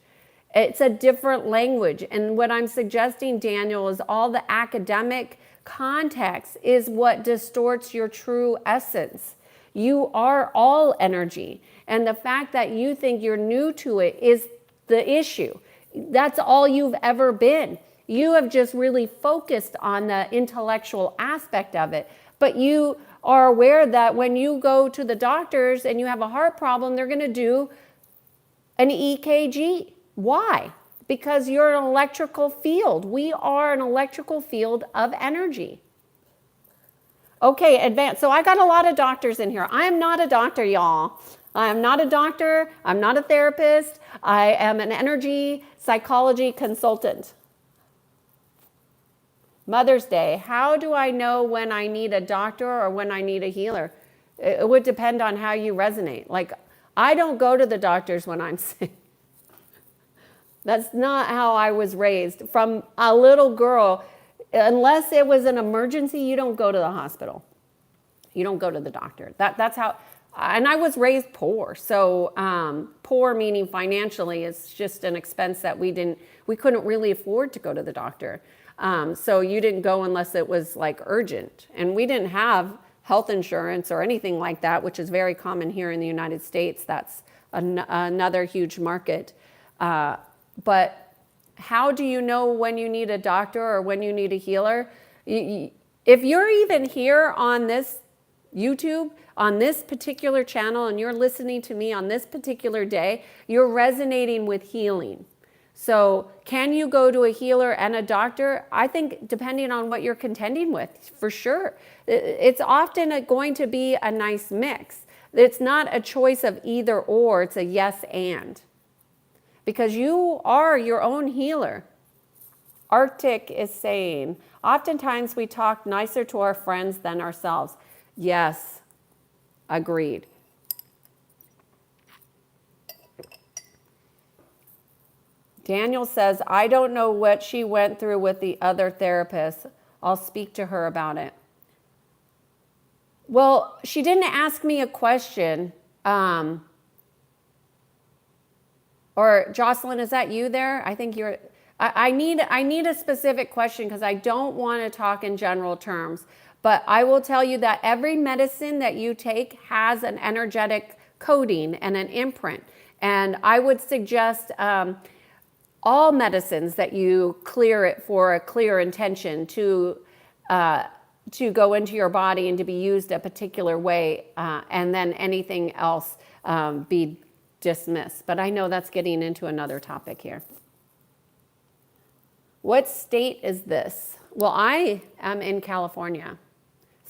It's a different language. And what I'm suggesting, Daniel, is all the academic context is what distorts your true essence. You are all energy. And the fact that you think you're new to it is the issue. That's all you've ever been. You have just really focused on the intellectual aspect of it. But you are aware that when you go to the doctors and you have a heart problem, they're going to do an EKG. Why? Because you're an electrical field. We are an electrical field of energy. Okay, advanced. So I got a lot of doctors in here. I am not a doctor, y'all. I am not a doctor. I'm not a therapist. I am an energy psychology consultant. Mother's Day. How do I know when I need a doctor or when I need a healer? It would depend on how you resonate. Like, I don't go to the doctors when I'm sick. That's not how I was raised. From a little girl, unless it was an emergency, you don't go to the hospital. You don't go to the doctor. That's how and I was raised poor. So poor meaning financially is just an expense that we couldn't really afford to go to the doctor. So you didn't go unless it was like urgent. And we didn't have health insurance or anything like that, which is very common here in the United States. That's another huge market. But how do you know when you need a doctor or when you need a healer? If you're even here on this YouTube, on this particular channel, and you're listening to me on this particular day, you're resonating with healing. So can you go to a healer and a doctor? I think depending on what you're contending with, for sure. It's often going to be a nice mix. It's not a choice of either or, it's a yes and. Because you are your own healer. Arctic is saying, oftentimes we talk nicer to our friends than ourselves. Yes, agreed. Daniel says, I don't know what she went through with the other therapist. I'll speak to her about it. Well, she didn't ask me a question. Or Jocelyn, is that you there? I think you're, I need a specific question because I don't want to talk in general terms. But I will tell you that every medicine that you take has an energetic coding and an imprint. And I would suggest all medicines that you clear it for a clear intention to go into your body and to be used a particular way, and then anything else be dismissed. But I know that's getting into another topic here. What state is this? Well, I am in California.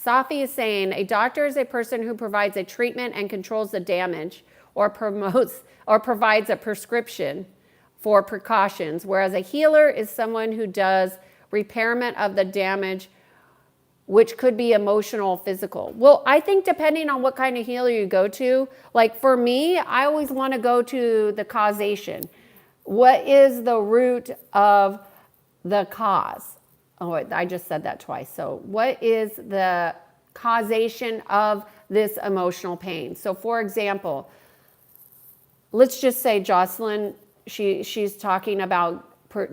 Safi is saying, a doctor is a person who provides a treatment and controls the damage or promotes or provides a prescription for precautions, whereas a healer is someone who does repairment of the damage, which could be emotional, physical. Well, I think depending on what kind of healer you go to, like for me, I always want to go to the causation. What is the root of the cause? Oh, I just said that twice. So what is the causation of this emotional pain? So for example, let's just say Jocelyn, she's talking about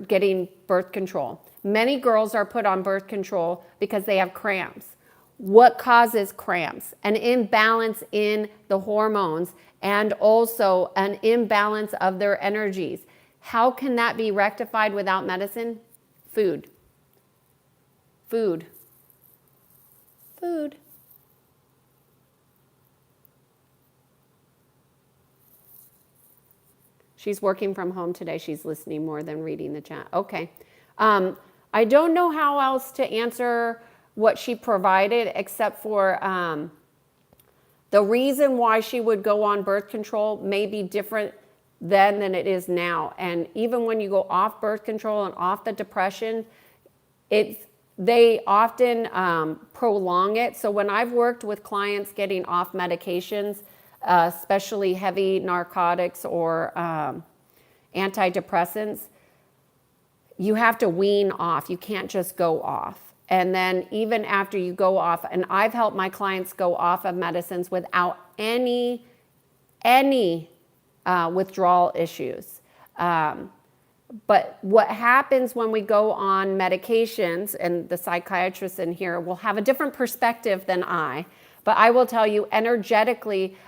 getting birth control. Many girls are put on birth control because they have cramps. What causes cramps? An imbalance in the hormones and also an imbalance of their energies. How can that be rectified without medicine? Food. Food. Food. She's working from home today. She's listening more than reading the chat. Okay. I don't know how else to answer what she provided except for the reason why she would go on birth control may be different then than it is now. And even when you go off birth control and off the depression, they often prolong it. So when I've worked with clients getting off medications, especially heavy narcotics or antidepressants, you have to wean off. You can't just go off. And then even after you go off, and I've helped my clients go off of medicines without any withdrawal issues. But what happens when we go on medications, and the psychiatrists in here will have a different perspective than I, but I will tell you energetically,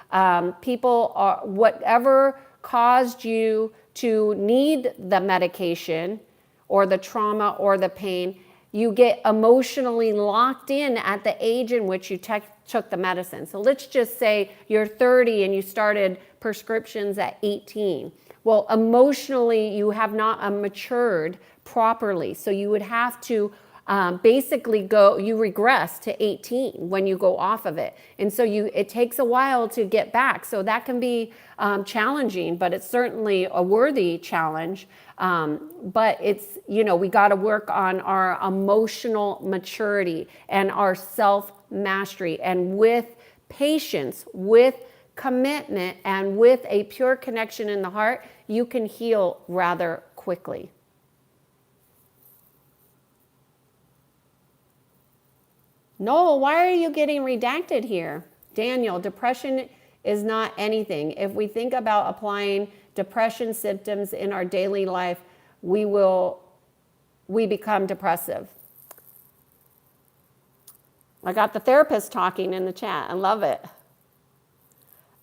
people are, whatever caused you to need the medication or the trauma or the pain, you get emotionally locked in at the age in which you took the medicine. So let's just say you're 30 and you started prescriptions at 18. Well, emotionally, you have not matured properly. So you would have to basically you regress to 18 when you go off of it. And so it takes a while to get back. So that can be challenging, but it's certainly a worthy challenge. But it's, we got to work on our emotional maturity and our self-mastery. And with patience, with commitment, and with a pure connection in the heart, you can heal rather quickly. No, why are you getting redacted here? Daniel, depression is not anything. If we think about applying depression symptoms in our daily life, we become depressive. I got the therapist talking in the chat. I love it.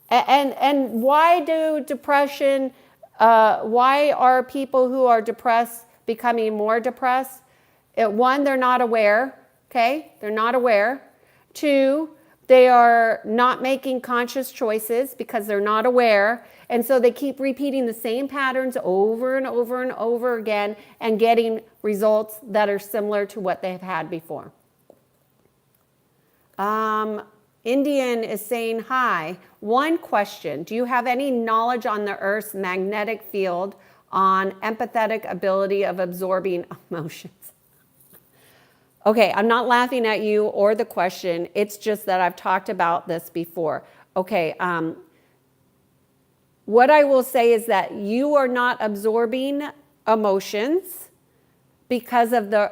And why do depression, why are people who are depressed becoming more depressed? One, they're not aware, okay? They're not aware. Two, they are not making conscious choices because they're not aware. And so they keep repeating the same patterns over and over and over again and getting results that are similar to what they've had before. Indian is saying, hi. One question, do you have any knowledge on the Earth's magnetic field on empathetic ability of absorbing emotions? Okay, I'm not laughing at you or the question. It's just that I've talked about this before. Okay, what I will say is that you are not absorbing emotions because of the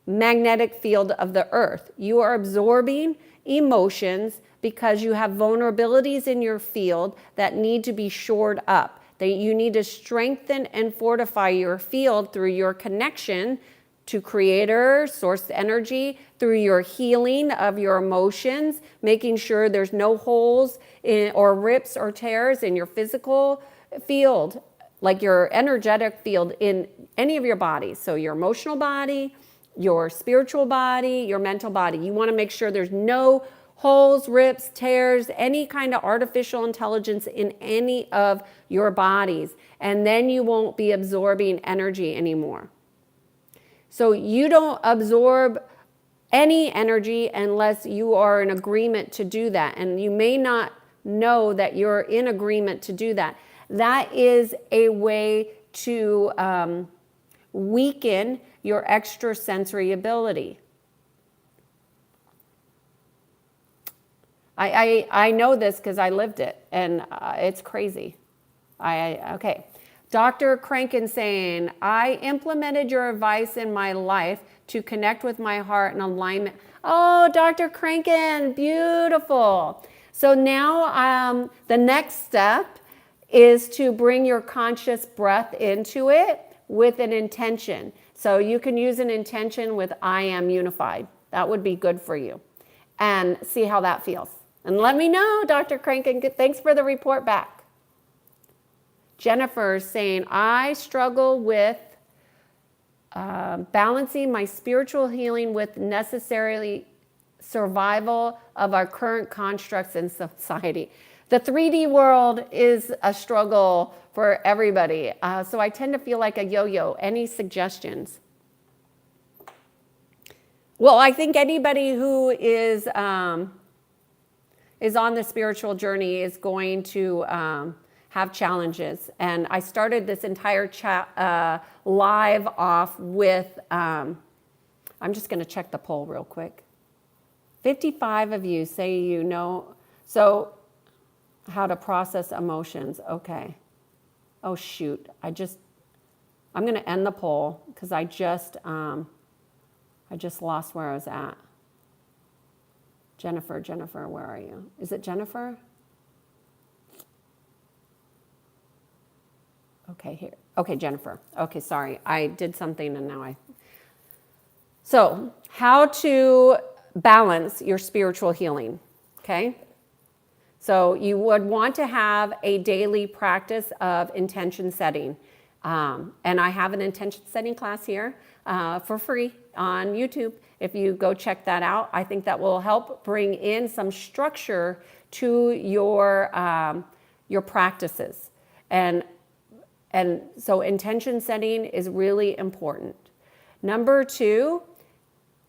magnetic field of the Earth. You are absorbing emotions because you have vulnerabilities in your field that need to be shored up. That you need to strengthen and fortify your field through your connection to Creator, source energy, through your healing of your emotions, making sure there's no holes or rips or tears in your physical field, like your energetic field in any of your bodies. So your emotional body, your spiritual body, your mental body. You want to make sure there's no holes, rips, tears, any kind of artificial intelligence in any of your bodies. And then you won't be absorbing energy anymore. So you don't absorb any energy unless you are in agreement to do that. And you may not know that you're in agreement to do that. That is a way to weaken your extrasensory ability. I know this because I lived it, and it's crazy. Okay. Dr. Crankin saying, I implemented your advice in my life to connect with my heart and alignment. Oh, Dr. Crankin, beautiful. So now the next step is to bring your conscious breath into it with an intention. So you can use an intention with I am unified. That would be good for you. And see how that feels. And let me know, Dr. Crankin. Thanks for the report back. Jennifer is saying, I struggle with balancing my spiritual healing with necessarily survival of our current constructs in society. The 3D world is a struggle for everybody. So I tend to feel like a yo-yo. Any suggestions? Well, I think anybody who is on the spiritual journey is going to have challenges. And I started this entire chat live off with, I'm just going to check the poll real quick. 55 of you say you know, so how to process emotions. Okay. Oh, shoot. I'm going to end the poll because I just lost where I was at. Jennifer, where are you? Is it Jennifer? Okay, here. Okay, Jennifer. Okay, sorry. I did something and now So, how to balance your spiritual healing, okay? So, you would want to have a daily practice of intention setting. And I have an intention setting class here for free on YouTube. If you go check that out, I think that will help bring in some structure to your practices. And so intention setting is really important. Number 2,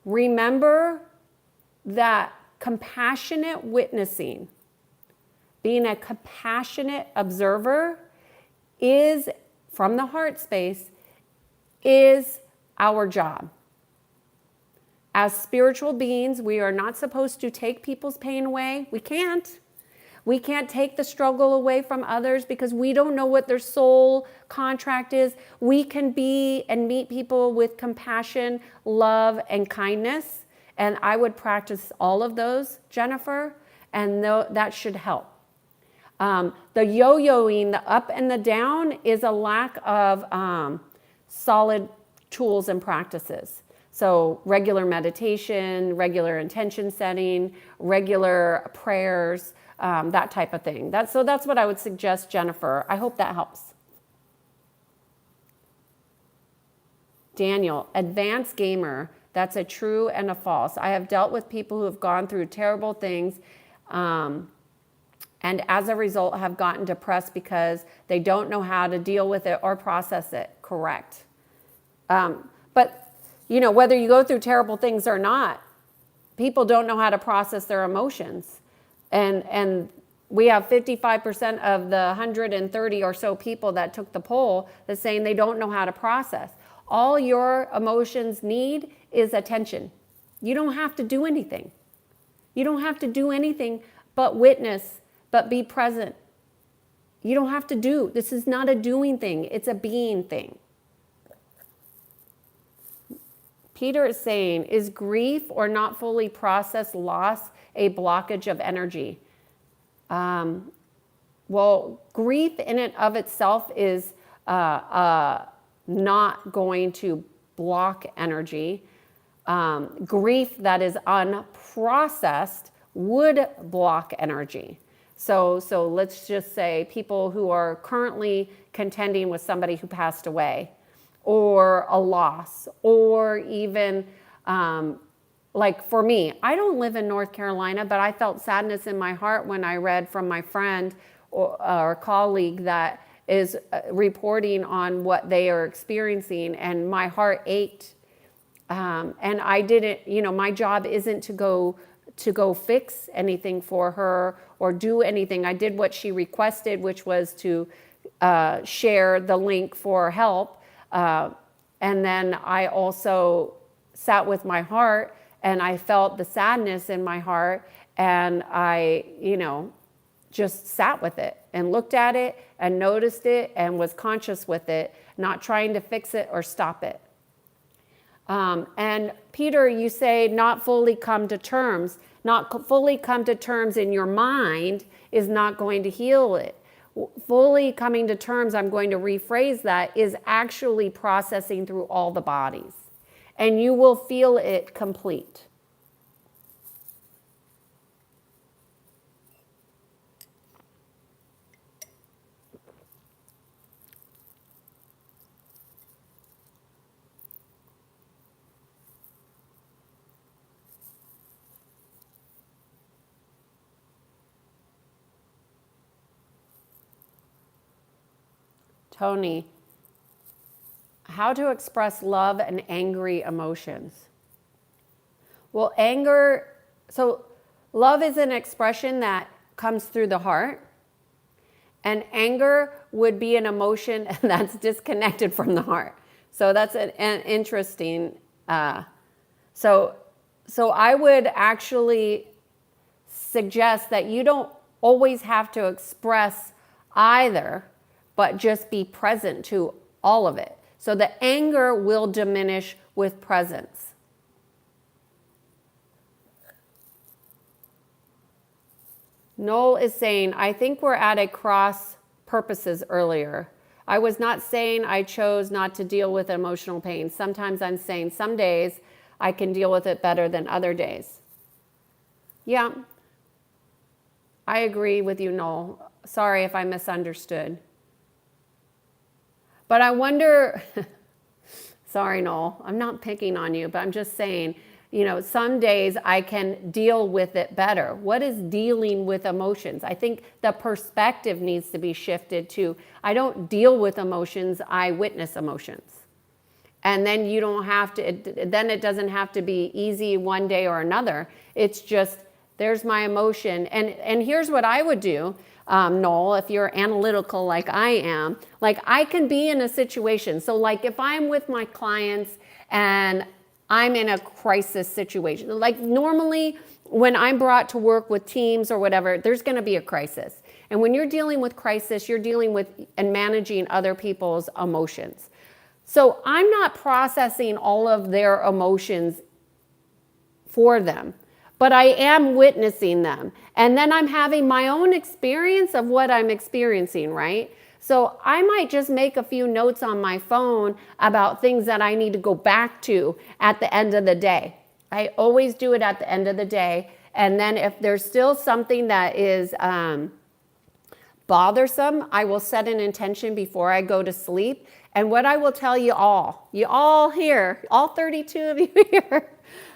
remember that compassionate witnessing, being a compassionate observer is, from the heart space, is our job. As spiritual beings, we are not supposed to take people's pain away. We can't. We can't take the struggle away from others because we don't know what their soul contract is. We can be and meet people with compassion, love, and kindness. And I would practice all of those, Jennifer, and that should help. The yo-yoing, the up and the down, is a lack of solid tools and practices. So regular meditation, regular intention setting, regular prayers, that type of thing. So that's what I would suggest, Jennifer. I hope that helps. Daniel, advanced gamer. That's a true and a false. I have dealt with people who have gone through terrible things and as a result have gotten depressed because they don't know how to deal with it or process it. Correct. But, whether you go through terrible things or not, people don't know how to process their emotions. And we have 55% of the 130 or so people that took the poll that's saying they don't know how to process. All your emotions need is attention. You don't have to do anything. You don't have to do anything but witness, but be present. You don't have to do. This is not a doing thing. It's a being thing. Peter is saying, is grief or not fully processed loss a blockage of energy? Well, grief in and of itself is not going to block energy. Grief that is unprocessed would block energy. So let's just say people who are currently contending with somebody who passed away, or a loss, or even like for me, I don't live in North Carolina, but I felt sadness in my heart when I read from my friend or colleague that is reporting on what they are experiencing, and my heart ached. And I didn't, my job isn't to go fix anything for her or do anything. I did what she requested, which was to share the link for help. And then I also sat with my heart, and I felt the sadness in my heart, and I, just sat with it and looked at it and noticed it and was conscious with it, not trying to fix it or stop it. And Peter, you say not fully come to terms. Not fully come to terms in your mind is not going to heal it. Fully coming to terms, I'm going to rephrase that, is actually processing through all the bodies. And you will feel it complete. Tony, how to express love and angry emotions? Well, love is an expression that comes through the heart, and anger would be an emotion that's disconnected from the heart. So that's an interesting, so I would actually suggest that you don't always have to express either, but just be present to all of it. So the anger will diminish with presence. Noel is saying, I think we're at a cross purposes earlier. I was not saying I chose not to deal with emotional pain. Sometimes I'm saying some days I can deal with it better than other days. Yeah, I agree with you, Noel. Sorry if I misunderstood. But I wonder, sorry, Noel, I'm not picking on you, but I'm just saying, some days I can deal with it better. What is dealing with emotions? I think the perspective needs to be shifted to, I don't deal with emotions, I witness emotions. And then you don't have to, then it doesn't have to be easy one day or another. It's just, there's my emotion. And here's what I would do. Noel, if you're analytical like I am, like I can be in a situation. So like if I'm with my clients and I'm in a crisis situation, like normally when I'm brought to work with teams or whatever, there's going to be a crisis. And when you're dealing with crisis, you're dealing with and managing other people's emotions. So I'm not processing all of their emotions for them, but I am witnessing them. And then I'm having my own experience of what I'm experiencing, right? So I might just make a few notes on my phone about things that I need to go back to at the end of the day. I always do it at the end of the day. And then if there's still something that is bothersome, I will set an intention before I go to sleep. And what I will tell you all here, all 32 of you here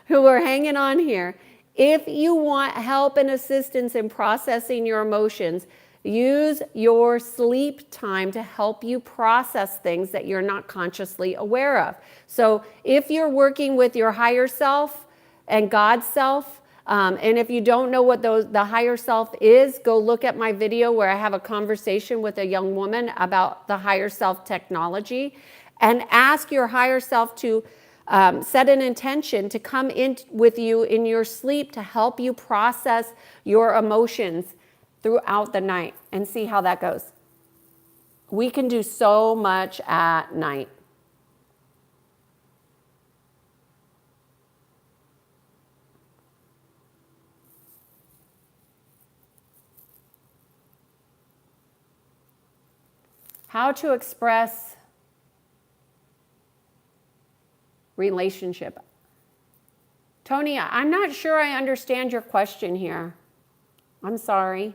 who are hanging on here, if you want help and assistance in processing your emotions, use your sleep time to help you process things that you're not consciously aware of. So if you're working with your higher self and God's self, and if you don't know what the higher self is, go look at my video where I have a conversation with a young woman about the higher self technology, and ask your higher self to set an intention to come in with you in your sleep to help you process your emotions throughout the night, and see how that goes. We can do so much at night. How to express relationship. Tony, I'm not sure I understand your question here. I'm sorry.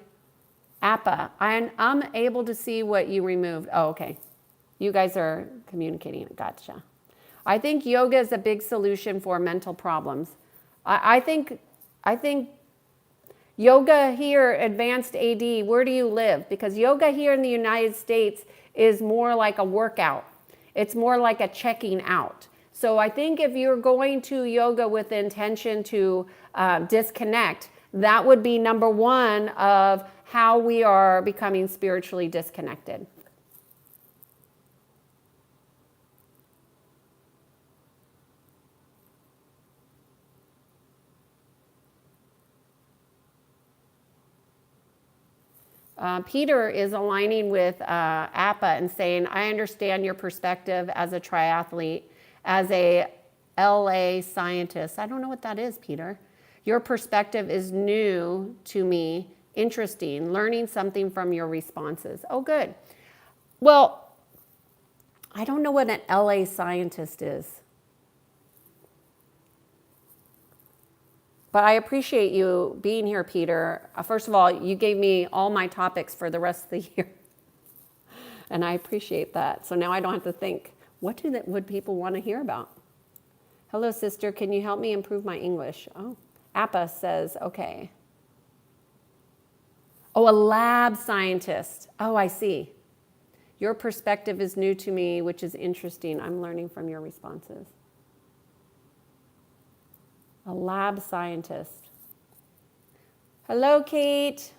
Appa, I'm unable to see what you removed. Oh, okay. You guys are communicating. Gotcha. I think yoga is a big solution for mental problems. I think yoga here, advanced AD, where do you live? Because yoga here in the United States is more like a workout. It's more like a checking out. So I think if you're going to yoga with the intention to disconnect, that would be number one of how we are becoming spiritually disconnected. Peter is aligning with Appa and saying, I understand your perspective as a triathlete, as a LA scientist. I don't know what that is, Peter. Your perspective is new to me, interesting, learning something from your responses. Oh, good. Well, I don't know what an LA scientist is. But I appreciate you being here, Peter. First of all, you gave me all my topics for the rest of the year. And I appreciate that. So now I don't have to think, what would people want to hear about? Hello, sister. Can you help me improve my English? Oh, Appa says, okay. Oh, a lab scientist. Oh, I see. Your perspective is new to me, which is interesting. I'm learning from your responses. A lab scientist. Hello, Kate.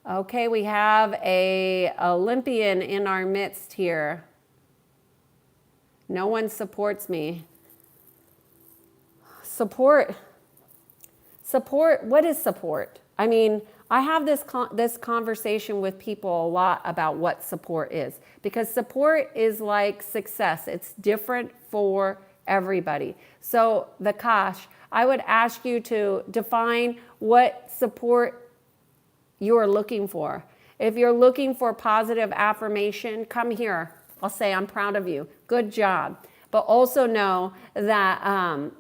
Okay, we have an Olympian in our midst here. No one supports me. Support. What is support? I mean, I have this conversation with people a lot about what support is, because support is like success. It's different for everybody. So, Vikash, I would ask you to define what support you're looking for. If you're looking for positive affirmation, come here. I'll say, I'm proud of you. Good job. But also know that,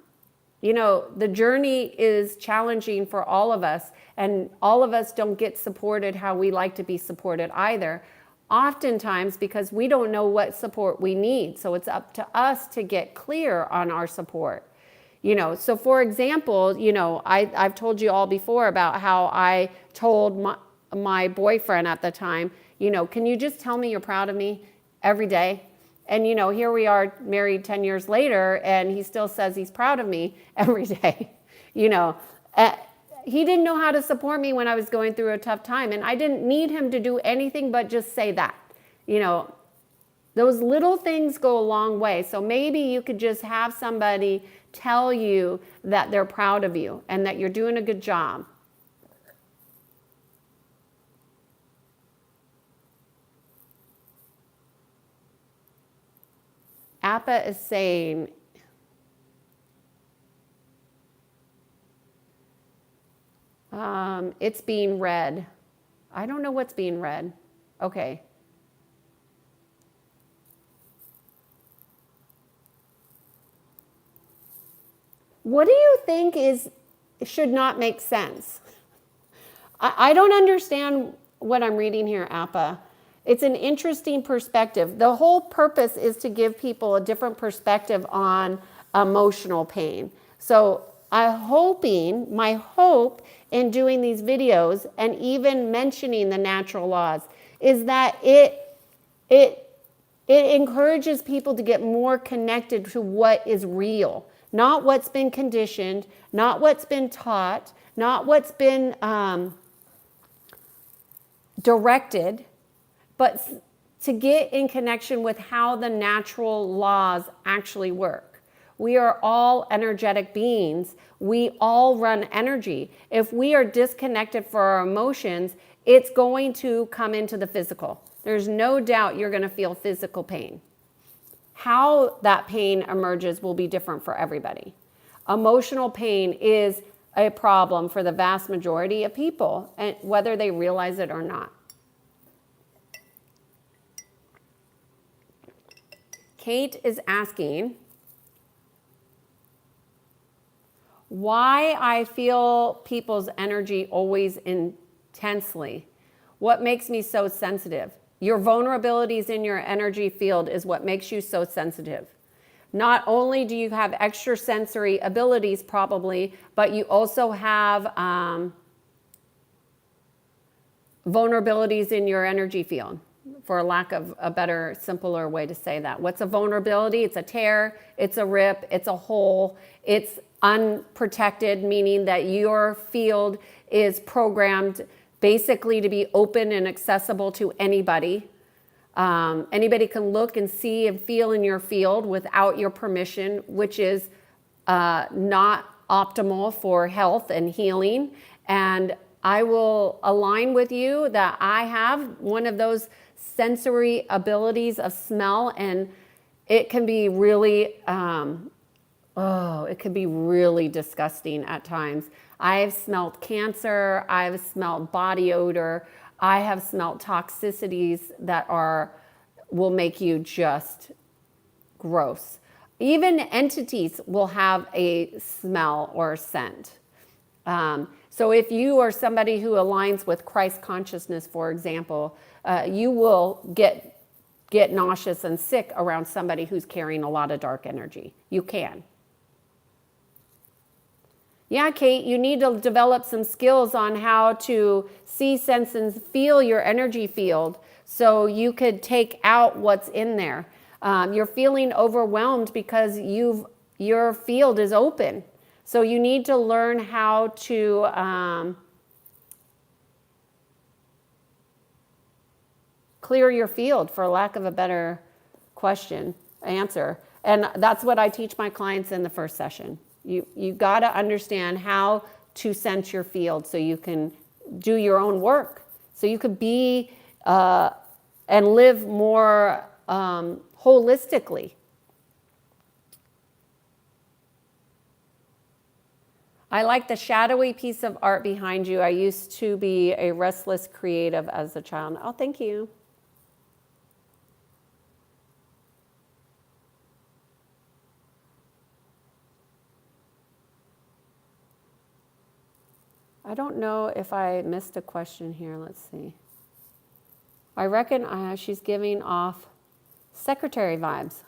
the journey is challenging for all of us, and all of us don't get supported how we like to be supported either. Oftentimes because we don't know what support we need. So it's up to us to get clear on our support. So for example, I've told you all before about how I told my boyfriend at the time, can you just tell me you're proud of me every day? And, here we are married 10 years later, and he still says he's proud of me every day. He didn't know how to support me when I was going through a tough time, and I didn't need him to do anything but just say that. Those little things go a long way. So maybe you could just have somebody tell you that they're proud of you and that you're doing a good job. Appa is saying, it's being read. I don't know what's being read. Okay. What do you think should not make sense? I don't understand what I'm reading here, Appa. It's an interesting perspective. The whole purpose is to give people a different perspective on emotional pain. So my hope in doing these videos and even mentioning the natural laws is that it encourages people to get more connected to what is real, not what's been conditioned, not what's been taught, not what's been directed, but to get in connection with how the natural laws actually work. We are all energetic beings. We all run energy. If we are disconnected for our emotions, it's going to come into the physical. There's no doubt you're going to feel physical pain. How that pain emerges will be different for everybody. Emotional pain is a problem for the vast majority of people, and whether they realize it or not. Kate is asking why I feel people's energy always intensely. What makes me so sensitive? Your vulnerabilities in your energy field is what makes you so sensitive. Not only do you have extrasensory abilities probably, but you also have vulnerabilities in your energy field, for lack of a better, simpler way to say that. What's a vulnerability? It's a tear, it's a rip, it's a hole, it's unprotected, meaning that your field is programmed basically to be open and accessible to anybody. Anybody can look and see and feel in your field without your permission, which is not optimal for health and healing. And I will align with you that I have one of those sensory abilities of smell, and it can be really, it can be really disgusting at times. I have smelled cancer, I have smelled body odor, I have smelled toxicities that will make you just gross. Even entities will have a smell or a scent. So if you are somebody who aligns with Christ consciousness, for example, you will get nauseous and sick around somebody who's carrying a lot of dark energy. You can. Yeah, Kate, you need to develop some skills on how to see, sense, and feel your energy field so you could take out what's in there. You're feeling overwhelmed because your field is open. So you need to learn how to clear your field, for lack of a better answer. And that's what I teach my clients in the first session. You got to understand how to sense your field so you can do your own work, so you could be and live more holistically. I like the shadowy piece of art behind you. I used to be a restless creative as a child. Oh, thank you. I don't know if I missed a question here. Let's see. I reckon she's giving off secretary vibes.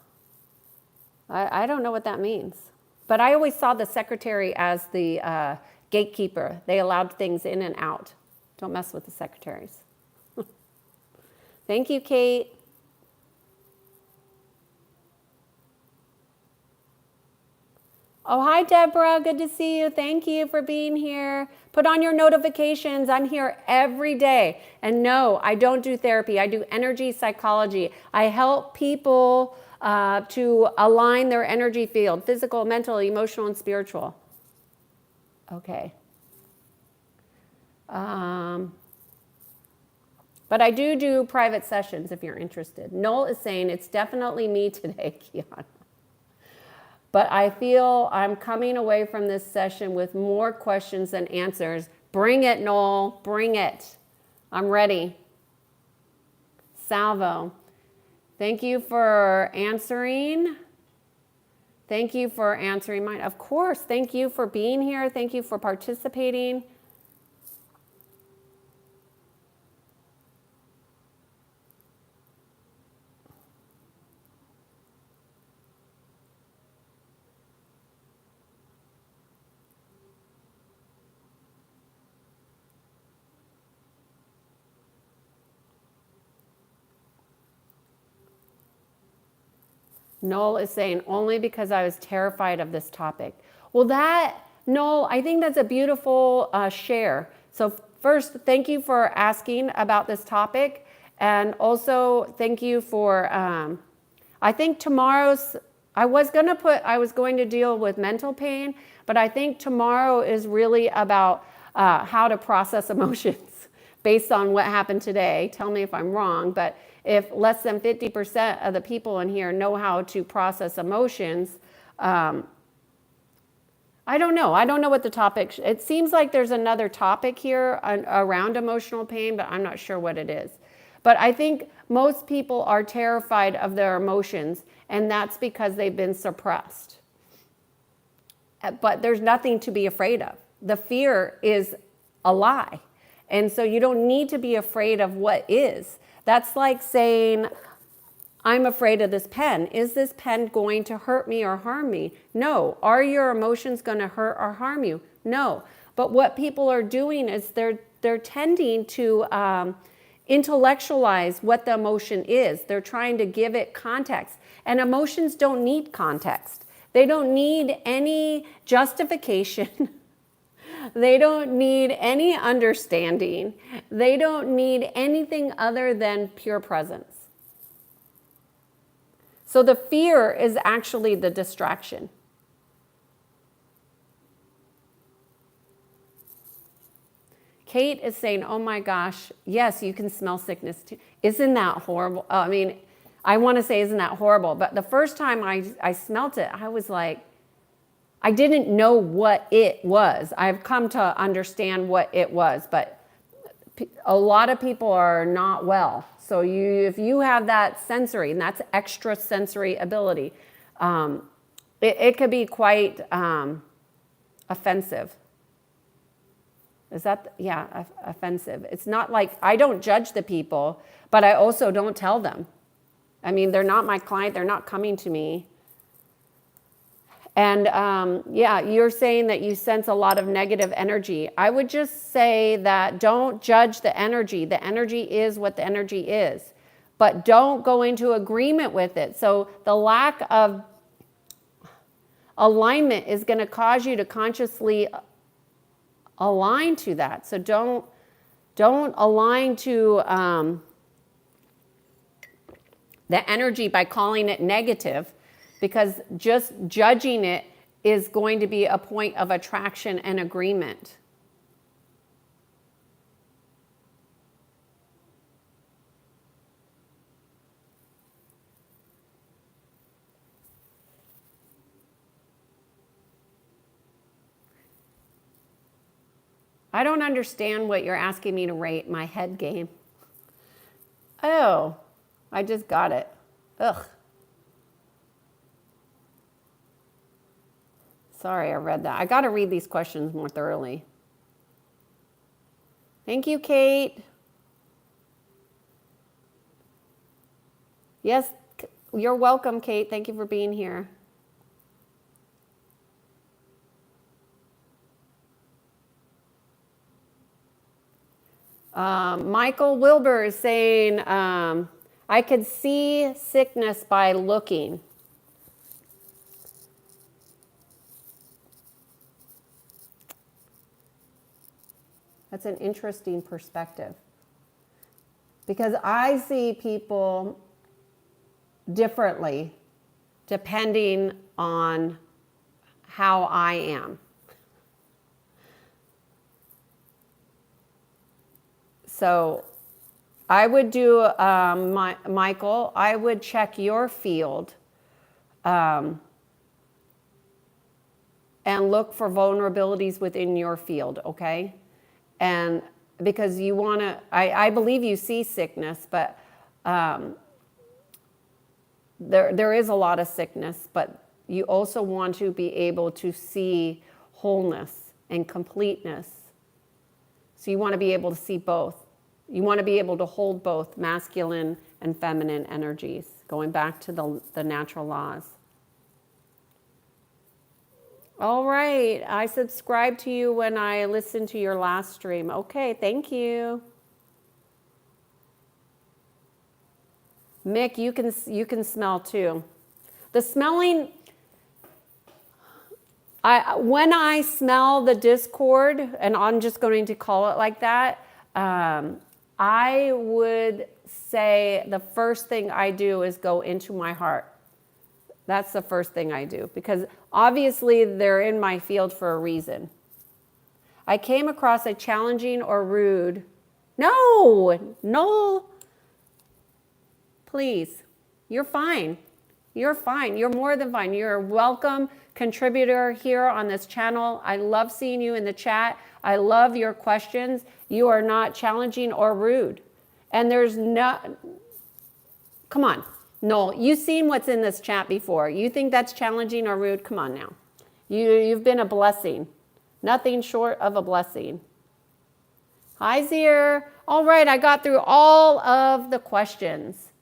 I don't know what that means. But I always saw the secretary as the gatekeeper. They allowed things in and out. Don't mess with the secretaries. Thank you, Kate. Oh, hi, Deborah. Good to see you. Thank you for being here. Put on your notifications. I'm here every day. And no, I don't do therapy. I do energy psychology. I help people to align their energy field, physical, mental, emotional, and spiritual. Okay. But I do private sessions if you're interested. Noel is saying it's definitely me today, Kiannaa. But I feel I'm coming away from this session with more questions than answers. Bring it, Noel. Bring it. I'm ready. Salvo. Thank you for answering. Thank you for answering mine. Of course. Thank you for being here. Thank you for participating. Noel is saying, only because I was terrified of this topic. Well, Noel, I think that's a beautiful share. So first, thank you for asking about this topic. And also, thank you for, I think I was going to deal with mental pain, but I think tomorrow is really about how to process emotions based on what happened today. Tell me if I'm wrong, but if less than 50% of the people in here know how to process emotions, I don't know. I don't know what the topic, it seems like there's another topic here around emotional pain, but I'm not sure what it is. But I think most people are terrified of their emotions, and that's because they've been suppressed. But there's nothing to be afraid of. The fear is a lie. And so you don't need to be afraid of what is. That's like saying, I'm afraid of this pen. Is this pen going to hurt me or harm me? No. Are your emotions going to hurt or harm you? No. But what people are doing is they're tending to intellectualize what the emotion is. They're trying to give it context. And emotions don't need context. They don't need any justification. They don't need any understanding. They don't need anything other than pure presence. So the fear is actually the distraction. Kate is saying, oh my gosh, yes, you can smell sickness too. Isn't that horrible? I mean, I want to say, isn't that horrible? But the first time I smelt it, I was like, I didn't know what it was. I've come to understand what it was, but a lot of people are not well. So if you have that sensory, and that's extra sensory ability, it could be quite offensive. Is that, yeah, offensive. It's not like, I don't judge the people, but I also don't tell them. I mean, they're not my client. They're not coming to me. And yeah, you're saying that you sense a lot of negative energy. I would just say that don't judge the energy. The energy is what the energy is. But don't go into agreement with it. So the lack of alignment is going to cause you to consciously align to that. So don't align to the energy by calling it negative. Because just judging it is going to be a point of attraction and agreement. I don't understand what you're asking me to rate my head game. Oh, I just got it. Ugh. Sorry, I read that. I got to read these questions more thoroughly. Thank you, Kate. Yes, you're welcome, Kate. Thank you for being here. Michael Wilbur is saying, I could see sickness by looking. That's an interesting perspective. Because I see people differently depending on how I am. So I would do, Michael, I would check your field and look for vulnerabilities within your field, okay? And because you want to, I believe you see sickness, but there is a lot of sickness, but you also want to be able to see wholeness and completeness. So you want to be able to see both. You want to be able to hold both masculine and feminine energies, going back to the natural laws. All right, I subscribed to you when I listened to your last stream. Okay, thank you. Mick, you can smell too. The smelling, when I smell the discord, and I'm just going to call it like that, I would say the first thing I do is go into my heart. That's the first thing I do, because obviously they're in my field for a reason. I came across a challenging or rude. No, please. You're fine. You're fine. You're more than fine. You're a welcome contributor here on this channel. I love seeing you in the chat. I love your questions. You are not challenging or rude. And there's no, come on. No, you've seen what's in this chat before. You think that's challenging or rude? Come on now. You've been a blessing. Nothing short of a blessing. Hi, Zier. All right, I got through all of the questions.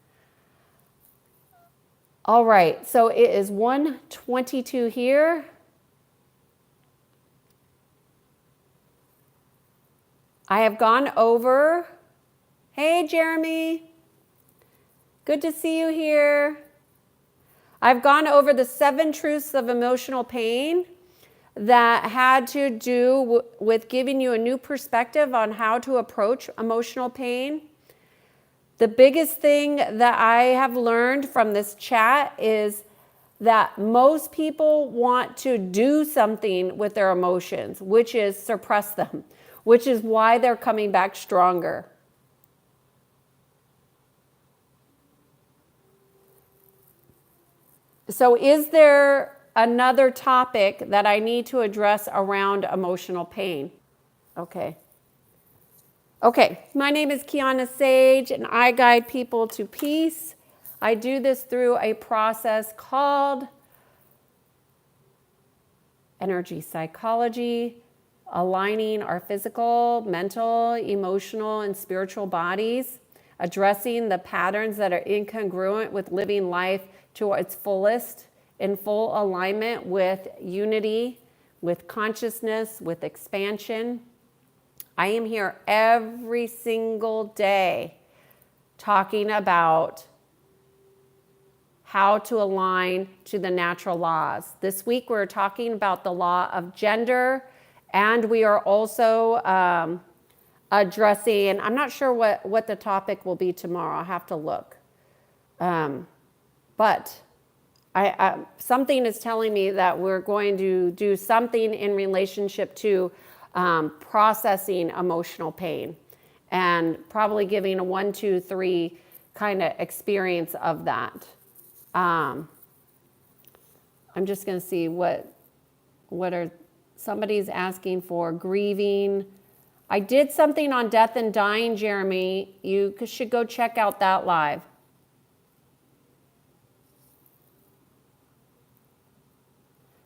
All right, so it is 1:22 here. I have gone over. Hey, Jeremy. Good to see you here. I've gone over the 7 truths of emotional pain that had to do with giving you a new perspective on how to approach emotional pain. The biggest thing that I have learned from this chat is that most people want to do something with their emotions, which is suppress them, which is why they're coming back stronger. So is there another topic that I need to address around emotional pain? Okay, my name is Kiannaa Sadge, and I guide people to peace. I do this through a process called energy psychology, aligning our physical, mental, emotional, and spiritual bodies, addressing the patterns that are incongruent with living life to its fullest, in full alignment with unity, with consciousness, with expansion. I am here every single day talking about how to align to the natural laws. This week we're talking about the law of gender, and we are also addressing, and I'm not sure what the topic will be tomorrow. I'll have to look. But something is telling me that we're going to do something in relationship to processing emotional pain, and probably giving a 1, 2, 3 kind of experience of that. I'm just going to see what are, somebody's asking for grieving. I did something on death and dying, Jeremy. You should go check out that live.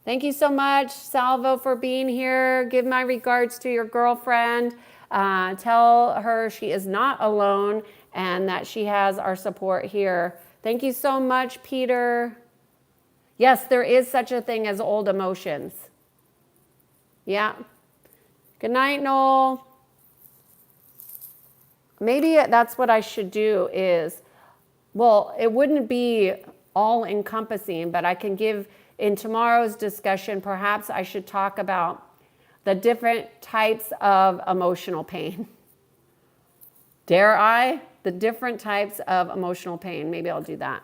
Thank you so much, Salvo, for being here. Give my regards to your girlfriend. Tell her she is not alone and that she has our support here. Thank you so much, Peter. Yes, there is such a thing as old emotions. Yeah. Good night, Noel. Maybe that's what I should do is, well, it wouldn't be all encompassing, but I can give, in tomorrow's discussion, perhaps I should talk about the different types of emotional pain. Dare I? The different types of emotional pain. Maybe I'll do that.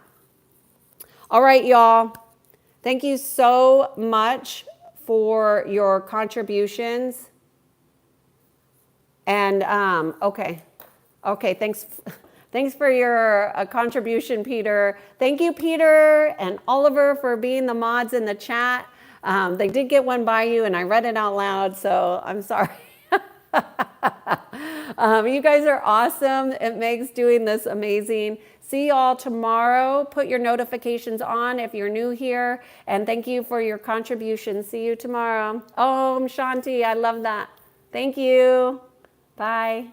All right, y'all. Thank you so much for your contributions. And, okay, thanks. Thanks for your contribution, Peter. Thank you, Peter and Oliver, for being the mods in the chat. They did get one by you, and I read it out loud, so I'm sorry. You guys are awesome. It makes doing this amazing. See you all tomorrow. Put your notifications on if you're new here. And thank you for your contribution. See you tomorrow. Om Shanti. I love that. Thank you. Bye.